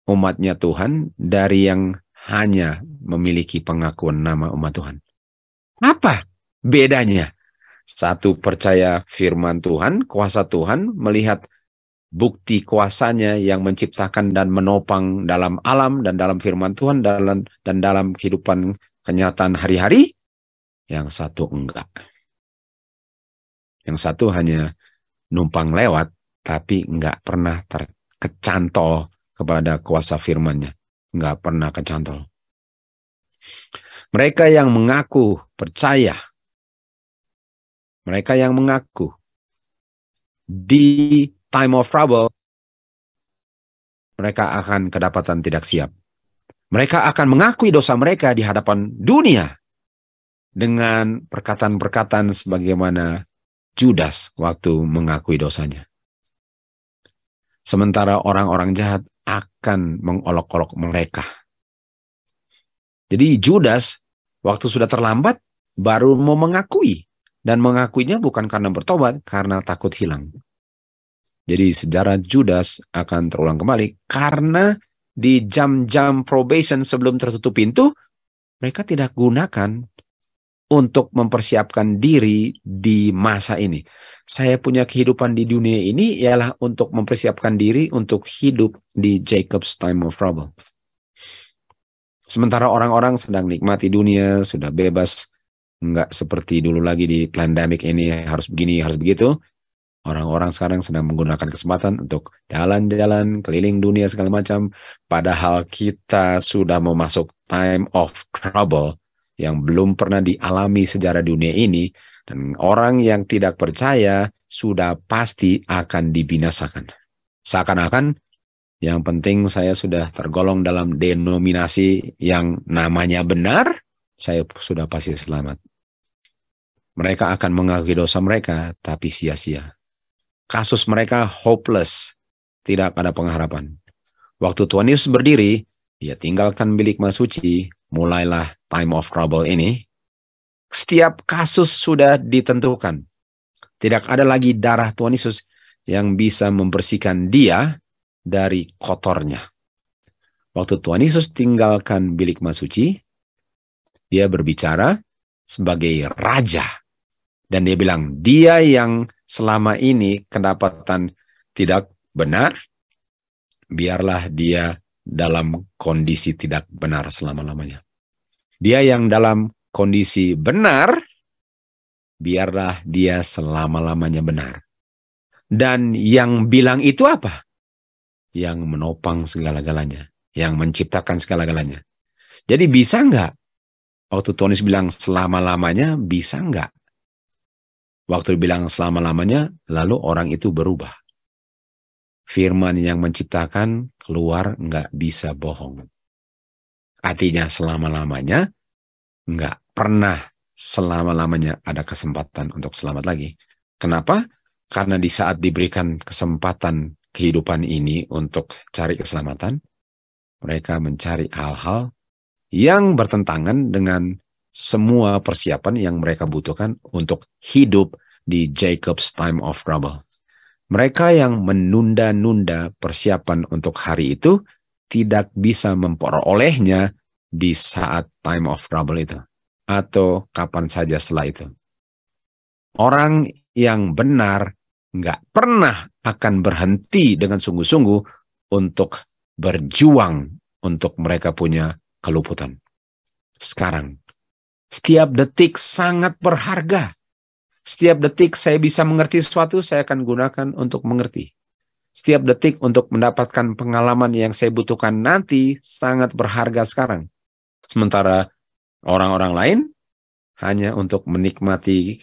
umatnya Tuhan dari yang hanya memiliki pengakuan nama umat Tuhan. Apa bedanya? Satu percaya firman Tuhan, kuasa Tuhan, melihat bukti kuasanya yang menciptakan dan menopang dalam alam dan dalam firman Tuhan dan dalam kehidupan kenyataan hari-hari. Yang satu enggak. Yang satu hanya numpang lewat, tapi enggak pernah terkecantol kepada kuasa firman-Nya. Enggak pernah kecantol. Mereka yang mengaku percaya, mereka yang mengaku di time of trouble, mereka akan kedapatan tidak siap. Mereka akan mengakui dosa mereka di hadapan dunia dengan perkataan-perkataan sebagaimana Judas waktu mengakui dosanya. Sementara orang-orang jahat akan mengolok-olok mereka. Jadi Judas waktu sudah terlambat baru mau mengakui. Dan mengakuinya bukan karena bertobat, karena takut hilang. Jadi sejarah Judas akan terulang kembali karena di jam-jam probation sebelum tertutup pintu, mereka tidak gunakan untuk mempersiapkan diri di masa ini. Saya punya kehidupan di dunia ini ialah untuk mempersiapkan diri untuk hidup di Jacob's time of trouble. Sementara orang-orang sedang nikmati dunia, sudah bebas, nggak seperti dulu lagi di pandemic ini harus begini, harus begitu. Orang-orang sekarang sedang menggunakan kesempatan untuk jalan-jalan, keliling dunia segala macam. Padahal kita sudah mau masuk time of trouble yang belum pernah dialami sejarah dunia ini. Dan orang yang tidak percaya sudah pasti akan dibinasakan. Seakan-akan yang penting saya sudah tergolong dalam denominasi yang namanya benar, saya sudah pasti selamat. Mereka akan mengakui dosa mereka, tapi sia-sia. Kasus mereka hopeless, tidak ada pengharapan. Waktu Tuhan Yesus berdiri, dia tinggalkan bilik masuci, mulailah time of trouble ini. Setiap kasus sudah ditentukan. Tidak ada lagi darah Tuhan Yesus yang bisa membersihkan dia dari kotornya. Waktu Tuhan Yesus tinggalkan bilik masuci, dia berbicara sebagai raja. Dan dia bilang, dia yang selama ini kedapatan tidak benar, biarlah dia dalam kondisi tidak benar selama-lamanya. Dia yang dalam kondisi benar, biarlah dia selama-lamanya benar. Dan yang bilang itu apa? Yang menopang segala-galanya, yang menciptakan segala-galanya. Jadi bisa nggak? Waktu Tuhan Yesus bilang selama-lamanya, bisa nggak? Waktu bilang selama-lamanya, lalu orang itu berubah. Firman yang menciptakan keluar nggak bisa bohong. Artinya selama-lamanya, nggak pernah selama-lamanya ada kesempatan untuk selamat lagi. Kenapa? Karena di saat diberikan kesempatan kehidupan ini untuk cari keselamatan, mereka mencari hal-hal yang bertentangan dengan semua persiapan yang mereka butuhkan untuk hidup di Jacob's time of trouble. Mereka yang menunda-nunda persiapan untuk hari itu tidak bisa memperolehnya di saat time of trouble itu, atau kapan saja setelah itu. Orang yang benar nggak pernah akan berhenti dengan sungguh-sungguh untuk berjuang untuk mereka punya keluputan. Sekarang, setiap detik sangat berharga. Setiap detik saya bisa mengerti sesuatu, saya akan gunakan untuk mengerti. Setiap detik untuk mendapatkan pengalaman yang saya butuhkan nanti sangat berharga sekarang. Sementara orang-orang lain hanya untuk menikmati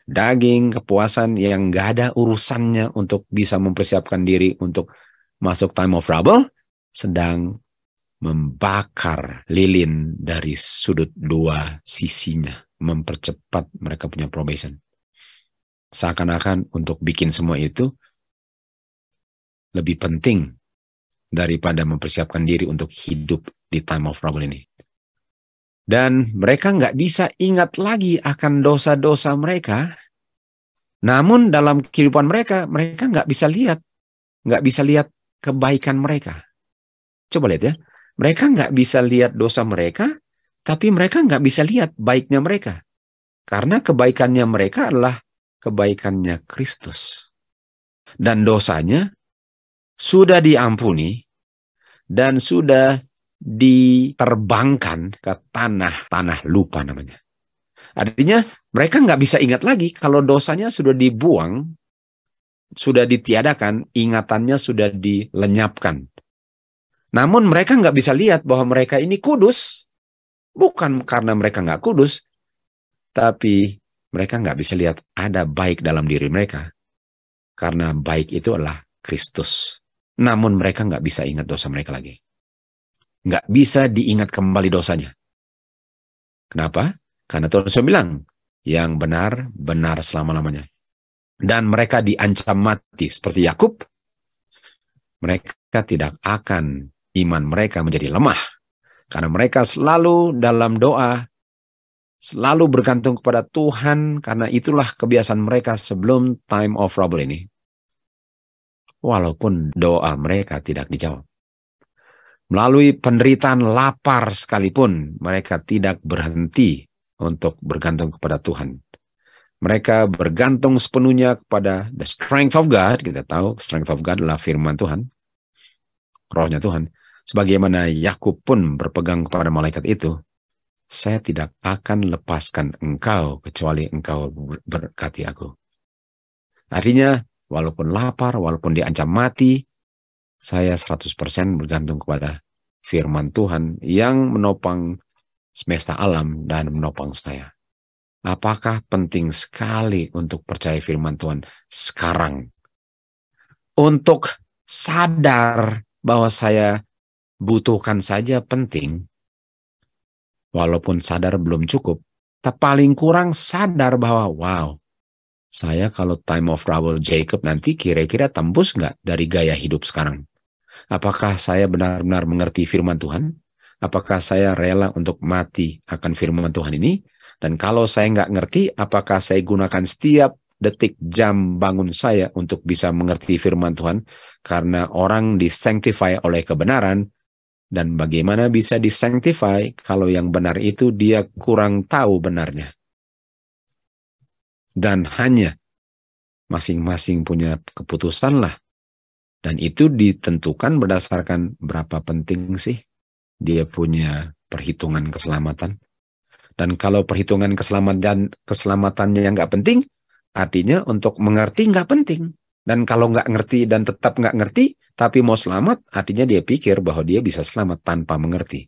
daging, kepuasan yang nggak ada urusannya untuk bisa mempersiapkan diri untuk masuk time of trouble, sedang membakar lilin dari sudut dua sisinya, mempercepat mereka punya probation. Seakan-akan untuk bikin semua itu lebih penting daripada mempersiapkan diri untuk hidup di time of trouble ini. Dan mereka nggak bisa ingat lagi akan dosa-dosa mereka. Namun dalam kehidupan mereka nggak bisa lihat kebaikan mereka. Coba lihat ya, mereka nggak bisa lihat dosa mereka, tapi mereka nggak bisa lihat baiknya mereka. Karena kebaikannya mereka adalah kebaikannya Kristus. Dan dosanya sudah diampuni dan sudah diterbangkan ke tanah lupa namanya. Artinya mereka nggak bisa ingat lagi kalau dosanya sudah dibuang, sudah ditiadakan, ingatannya sudah dilenyapkan. Namun mereka nggak bisa lihat bahwa mereka ini kudus, bukan karena mereka nggak kudus, tapi mereka nggak bisa lihat ada baik dalam diri mereka. Karena baik itu adalah Kristus. Namun mereka nggak bisa ingat dosa mereka lagi. Nggak bisa diingat kembali dosanya. Kenapa? Karena Tuhan Yesus bilang, yang benar, benar selama-lamanya. Dan mereka diancam mati. Seperti Yakub, mereka tidak akan, iman mereka menjadi lemah. Karena mereka selalu dalam doa, selalu bergantung kepada Tuhan, karena itulah kebiasaan mereka sebelum time of trouble ini. Walaupun doa mereka tidak dijawab. Melalui penderitaan lapar sekalipun, mereka tidak berhenti untuk bergantung kepada Tuhan. Mereka bergantung sepenuhnya kepada the strength of God. Kita tahu strength of God adalah firman Tuhan, rohnya Tuhan. Sebagaimana Yakub pun berpegang kepada malaikat itu, saya tidak akan lepaskan engkau kecuali engkau berkati aku. Artinya, walaupun lapar, walaupun diancam mati, saya 100% bergantung kepada firman Tuhan yang menopang semesta alam dan menopang saya. Apakah penting sekali untuk percaya firman Tuhan sekarang? Untuk sadar bahwa saya butuhkan saja penting, walaupun sadar belum cukup, tapi paling kurang sadar bahwa wow, saya kalau time of trouble Jacob nanti kira-kira tembus nggak dari gaya hidup sekarang? Apakah saya benar-benar mengerti firman Tuhan? Apakah saya rela untuk mati akan firman Tuhan ini? Dan kalau saya nggak ngerti, apakah saya gunakan setiap detik jam bangun saya untuk bisa mengerti firman Tuhan? Karena orang disanctify oleh kebenaran. Dan bagaimana bisa disanctify kalau yang benar itu dia kurang tahu benarnya. Dan hanya masing-masing punya keputusan lah. Dan itu ditentukan berdasarkan berapa penting sih dia punya perhitungan keselamatan. Dan kalau perhitungan keselamatannya nggak penting, artinya untuk mengerti nggak penting. Dan kalau nggak ngerti dan tetap nggak ngerti, tapi mau selamat, artinya dia pikir bahwa dia bisa selamat tanpa mengerti.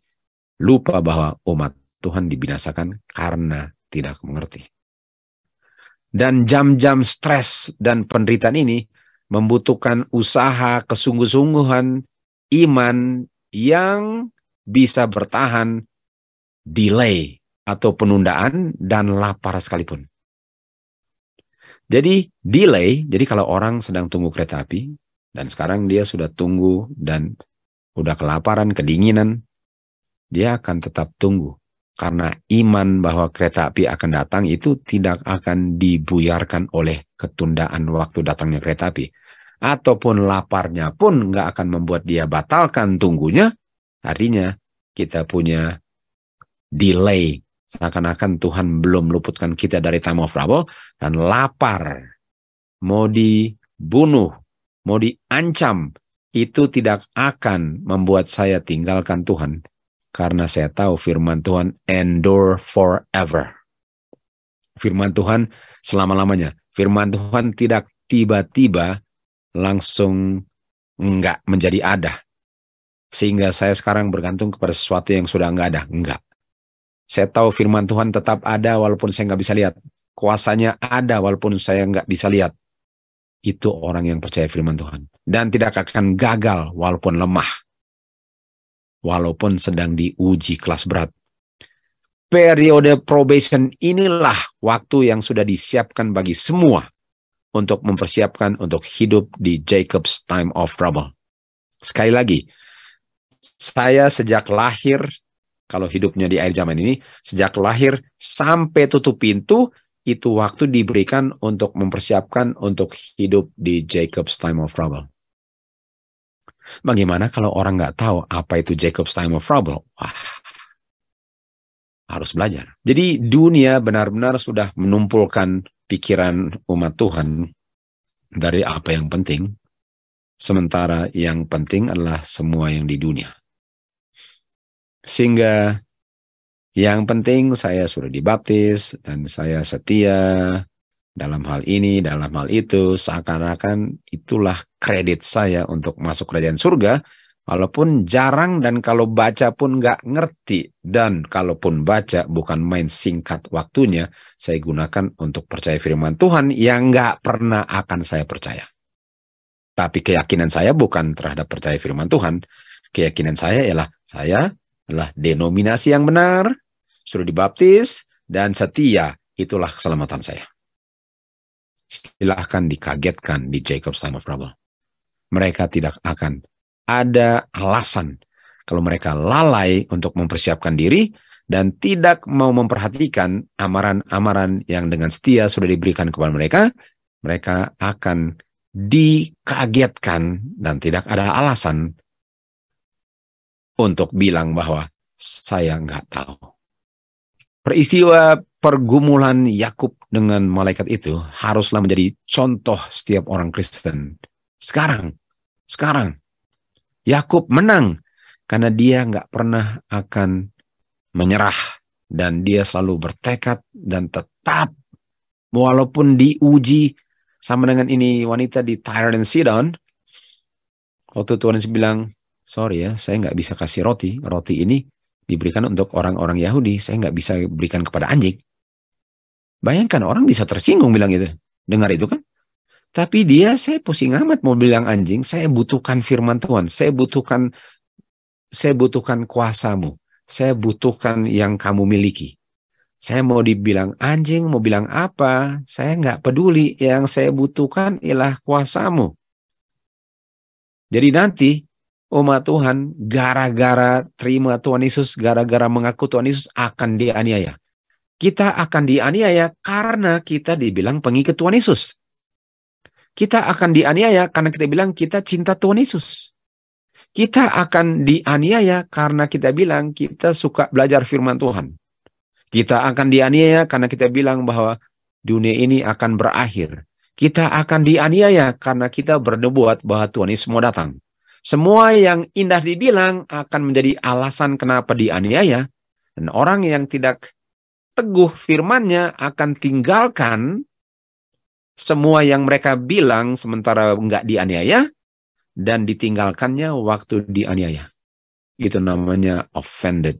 Lupa bahwa umat Tuhan dibinasakan karena tidak mengerti. Dan jam-jam stres dan penderitaan ini membutuhkan usaha, kesungguh-sungguhan, iman yang bisa bertahan, delay atau penundaan, dan lapar sekalipun. Jadi delay, jadi kalau orang sedang tunggu kereta api, dan sekarang dia sudah tunggu dan udah kelaparan, kedinginan, dia akan tetap tunggu. Karena iman bahwa kereta api akan datang itu tidak akan dibuyarkan oleh ketundaan waktu datangnya kereta api. Ataupun laparnya pun nggak akan membuat dia batalkan tunggunya. Artinya kita punya delay. Seakan-akan Tuhan belum meluputkan kita dari time of trouble. Dan lapar, mau dibunuh, mau diancam, itu tidak akan membuat saya tinggalkan Tuhan. Karena saya tahu firman Tuhan endure forever. Firman Tuhan selama-lamanya. Firman Tuhan tidak tiba-tiba langsung enggak menjadi ada. Sehingga saya sekarang bergantung kepada sesuatu yang sudah enggak ada. Enggak. Saya tahu firman Tuhan tetap ada walaupun saya nggak bisa lihat. Kuasanya ada walaupun saya nggak bisa lihat. Itu orang yang percaya firman Tuhan. Dan tidak akan gagal walaupun lemah. Walaupun sedang diuji kelas berat. Periode probation inilah waktu yang sudah disiapkan bagi semua untuk mempersiapkan untuk hidup di Jacob's time of trouble. Sekali lagi, saya sejak lahir, kalau hidupnya di akhir zaman ini, sejak lahir sampai tutup pintu, itu waktu diberikan untuk mempersiapkan untuk hidup di Jacob's time of trouble. Bagaimana kalau orang nggak tahu apa itu Jacob's time of trouble? Wah, harus belajar. Jadi dunia benar-benar sudah menumpulkan pikiran umat Tuhan dari apa yang penting, sementara yang penting adalah semua yang di dunia. Sehingga yang penting saya sudah dibaptis dan saya setia dalam hal ini, dalam hal itu, seakan-akan itulah kredit saya untuk masuk kerajaan surga, walaupun jarang dan kalau baca pun nggak ngerti. Dan kalaupun baca bukan main singkat waktunya, saya gunakan untuk percaya firman Tuhan yang nggak pernah akan saya percaya. Tapi keyakinan saya bukan terhadap percaya firman Tuhan. Keyakinan saya ialah saya adalah denominasi yang benar, sudah dibaptis, dan setia. Itulah keselamatan saya. Silahkan dikagetkan di Jacob's time of trouble. Mereka tidak akan ada alasan kalau mereka lalai untuk mempersiapkan diri dan tidak mau memperhatikan amaran-amaran yang dengan setia sudah diberikan kepada mereka, mereka akan dikagetkan dan tidak ada alasan untuk bilang bahwa saya nggak tahu. Peristiwa pergumulan Yakub dengan malaikat itu haruslah menjadi contoh setiap orang Kristen. Sekarang Yakub menang karena dia nggak pernah akan menyerah dan dia selalu bertekad dan tetap walaupun diuji sama dengan ini wanita di Tyre dan Sidon. Waktu Tuhan bilang, sorry ya, saya nggak bisa kasih roti ini diberikan untuk orang-orang Yahudi, saya nggak bisa berikan kepada anjing. Bayangkan orang bisa tersinggung bilang itu, dengar itu kan? Tapi saya pusing amat mau bilang anjing, saya butuhkan firman Tuhan, saya butuhkan kuasamu, saya butuhkan yang kamu miliki. Saya mau dibilang anjing, mau bilang apa, saya nggak peduli, yang saya butuhkan ialah kuasamu. Jadi nanti umat Tuhan gara-gara terima Tuhan Yesus, gara-gara mengaku Tuhan Yesus akan dianiaya. Kita akan dianiaya karena kita dibilang pengikut Tuhan Yesus. Kita akan dianiaya karena kita bilang kita cinta Tuhan Yesus. Kita akan dianiaya karena kita bilang kita suka belajar firman Tuhan. Kita akan dianiaya karena kita bilang bahwa dunia ini akan berakhir. Kita akan dianiaya karena kita bernubuat bahwa Tuhan Yesus mau datang. Semua yang indah dibilang akan menjadi alasan kenapa dianiaya. Dan orang yang tidak teguh firman-Nya akan tinggalkan semua yang mereka bilang sementara nggak dianiaya, dan ditinggalkannya waktu dianiaya. Itu namanya offended.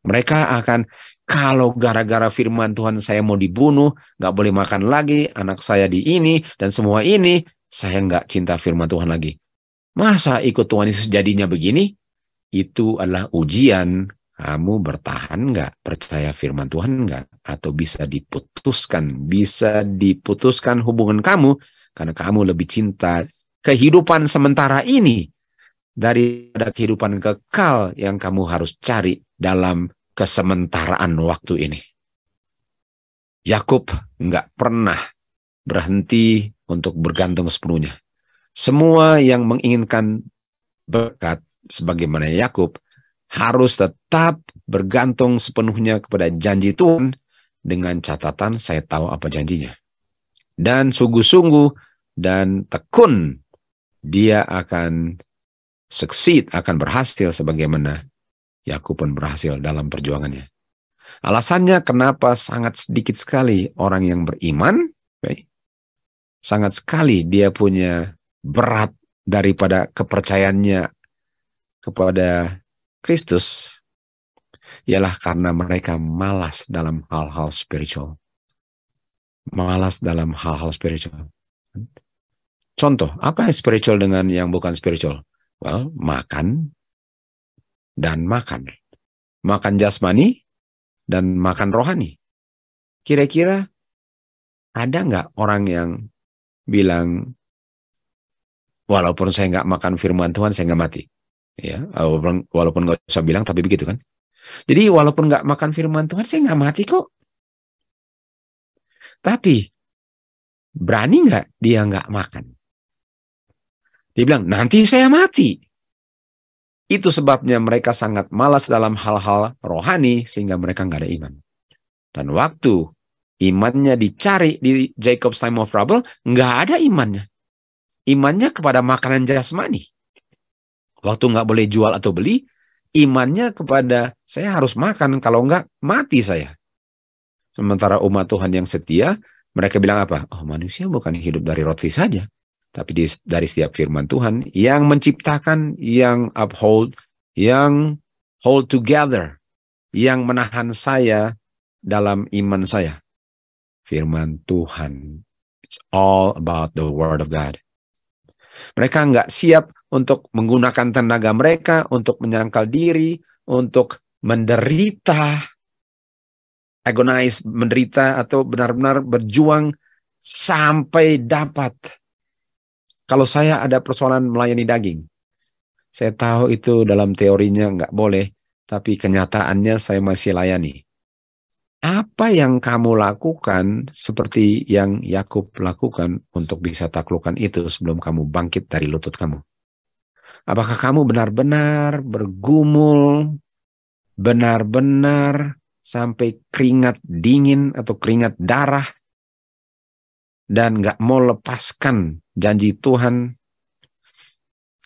Mereka akan, kalau gara-gara firman Tuhan saya mau dibunuh, nggak boleh makan lagi, anak saya di ini, dan semua ini, saya nggak cinta firman Tuhan lagi. Masa ikut Tuhan Yesus jadinya begini? Itu adalah ujian. Kamu bertahan nggak? Percaya firman Tuhan nggak? Atau bisa diputuskan hubungan kamu, karena kamu lebih cinta kehidupan sementara ini daripada kehidupan kekal yang kamu harus cari dalam kesementaraan waktu ini. Yakub nggak pernah berhenti untuk bergantung sepenuhnya. Semua yang menginginkan berkat sebagaimana Yakub harus tetap bergantung sepenuhnya kepada janji Tuhan dengan catatan saya tahu apa janjinya. Dan sungguh-sungguh dan tekun dia akan succeed, akan berhasil sebagaimana Yakub pun berhasil dalam perjuangannya. Alasannya kenapa sangat sedikit sekali orang yang beriman, sangat sekali dia punya berat daripada kepercayaannya kepada Kristus, ialah karena mereka malas dalam hal-hal spiritual. Malas dalam hal-hal spiritual. Contoh, apa yang spiritual dengan yang bukan spiritual? Well, makan dan makan. Makan jasmani dan makan rohani. Kira-kira ada nggak orang yang bilang, walaupun saya nggak makan firman Tuhan, saya nggak mati? Ya, walaupun nggak usah bilang, tapi begitu kan? Jadi walaupun nggak makan firman Tuhan, saya nggak mati kok. Tapi berani nggak dia nggak makan? Dia bilang, nanti saya mati. Itu sebabnya mereka sangat malas dalam hal-hal rohani, sehingga mereka nggak ada iman. Dan waktu imannya dicari di Jacob's Time of Trouble, nggak ada imannya. Imannya kepada makanan jasmani. Waktu nggak boleh jual atau beli, imannya kepada saya harus makan, kalau nggak mati saya. Sementara umat Tuhan yang setia, mereka bilang apa? Oh, manusia bukan hidup dari roti saja, tapi dari setiap firman Tuhan yang menciptakan, yang uphold, yang hold together, yang menahan saya dalam iman saya. Firman Tuhan. It's all about the word of God. Mereka nggak siap untuk menggunakan tenaga mereka, untuk menyangkal diri, untuk menderita, agonize, menderita, atau benar-benar berjuang sampai dapat. Kalau saya ada persoalan melayani daging, saya tahu itu dalam teorinya nggak boleh, tapi kenyataannya saya masih layani. Apa yang kamu lakukan seperti yang Yakub lakukan untuk bisa taklukkan itu sebelum kamu bangkit dari lutut kamu? Apakah kamu benar-benar bergumul, benar-benar sampai keringat dingin atau keringat darah, dan nggak mau lepaskan janji Tuhan?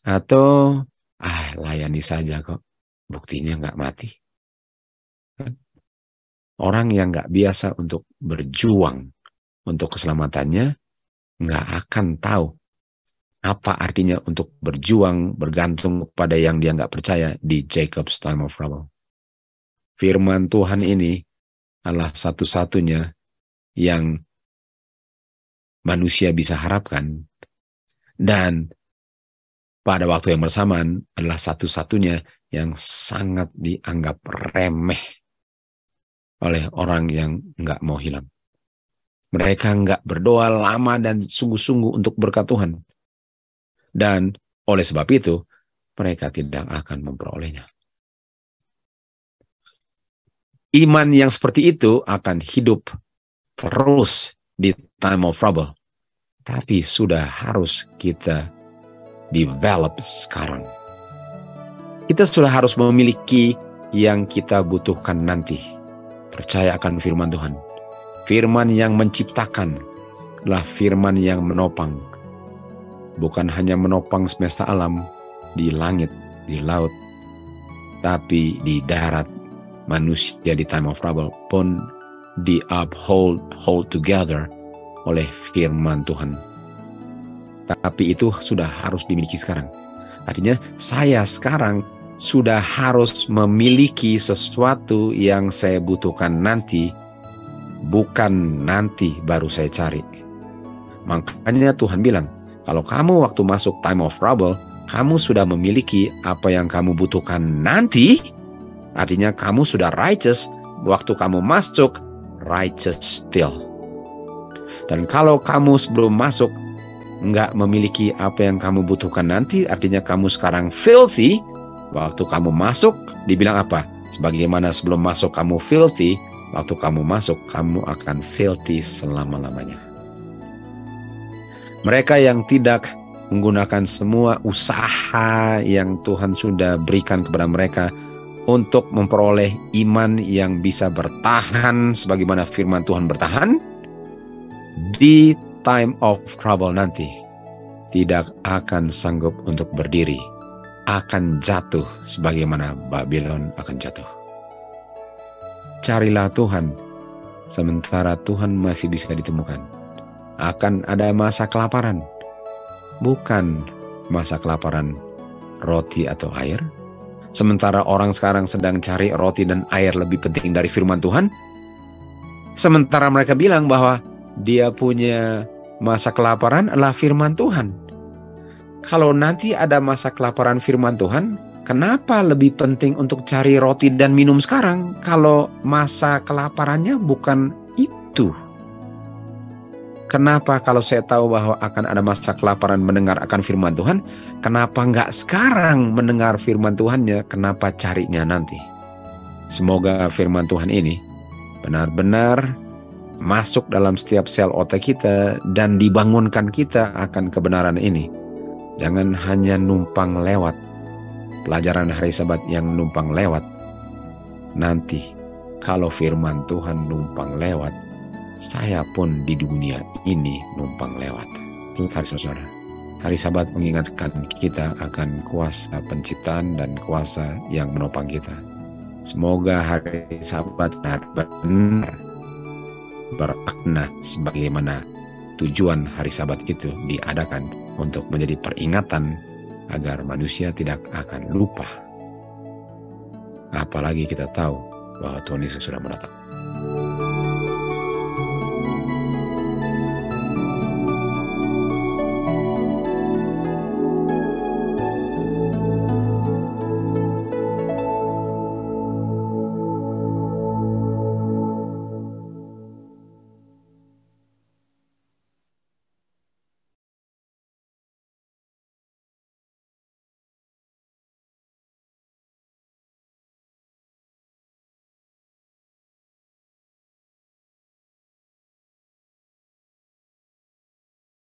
Atau layani saja kok, buktinya nggak mati. Orang yang nggak biasa untuk berjuang untuk keselamatannya nggak akan tahu apa artinya untuk berjuang bergantung pada yang dia nggak percaya di Jacob's Time of Trouble. Firman Tuhan ini adalah satu-satunya yang manusia bisa harapkan, dan pada waktu yang bersamaan adalah satu-satunya yang sangat dianggap remeh oleh orang yang nggak mau hilang. Mereka nggak berdoa lama dan sungguh-sungguh untuk berkat Tuhan. Dan oleh sebab itu, mereka tidak akan memperolehnya. Iman yang seperti itu akan hidup terus di time of trouble. Tapi sudah harus kita develop sekarang. Kita sudah harus memiliki yang kita butuhkan nanti. Percaya akan firman Tuhan. Firman yang menciptakan adalah firman yang menopang. Bukan hanya menopang semesta alam, di langit, di laut, tapi di darat. Manusia di time of trouble pun hold together oleh firman Tuhan. Tapi itu sudah harus dimiliki sekarang. Artinya saya sekarang sudah harus memiliki sesuatu yang saya butuhkan nanti, bukan nanti baru saya cari. Makanya Tuhan bilang, kalau kamu waktu masuk time of trouble, kamu sudah memiliki apa yang kamu butuhkan nanti, artinya kamu sudah righteous, waktu kamu masuk, righteous still. Dan kalau kamu sebelum masuk, nggak memiliki apa yang kamu butuhkan nanti, artinya kamu sekarang filthy, waktu kamu masuk, dibilang apa? Sebagaimana sebelum masuk kamu filthy, waktu kamu masuk, kamu akan filthy selama-lamanya. Mereka yang tidak menggunakan semua usaha yang Tuhan sudah berikan kepada mereka untuk memperoleh iman yang bisa bertahan sebagaimana firman Tuhan bertahan, di time of trouble nanti tidak akan sanggup untuk berdiri, akan jatuh sebagaimana Babylon akan jatuh. Carilah Tuhan sementara Tuhan masih bisa ditemukan. Akan ada masa kelaparan, bukan masa kelaparan roti atau air. Sementara orang sekarang sedang cari roti dan air lebih penting dari firman Tuhan. Sementara mereka bilang bahwa dia punya masa kelaparan adalah firman Tuhan. Kalau nanti ada masa kelaparan firman Tuhan, kenapa lebih penting untuk cari roti dan minum sekarang kalau masa kelaparannya bukan itu? Kenapa kalau saya tahu bahwa akan ada masa kelaparan mendengar akan firman Tuhan, kenapa nggak sekarang mendengar firman Tuhannya, kenapa carinya nanti? Semoga firman Tuhan ini benar-benar masuk dalam setiap sel otak kita dan dibangunkan kita akan kebenaran ini. Jangan hanya numpang lewat pelajaran hari Sabat yang numpang lewat. Nanti kalau firman Tuhan numpang lewat, saya pun di dunia ini numpang lewat. Saudara, hari Sabat mengingatkan kita akan kuasa penciptaan dan kuasa yang menopang kita. Semoga hari Sabat benar-benar berakna sebagaimana tujuan hari Sabat itu diadakan untuk menjadi peringatan agar manusia tidak akan lupa. Apalagi kita tahu bahwa Tuhan Yesus sudah mendatang.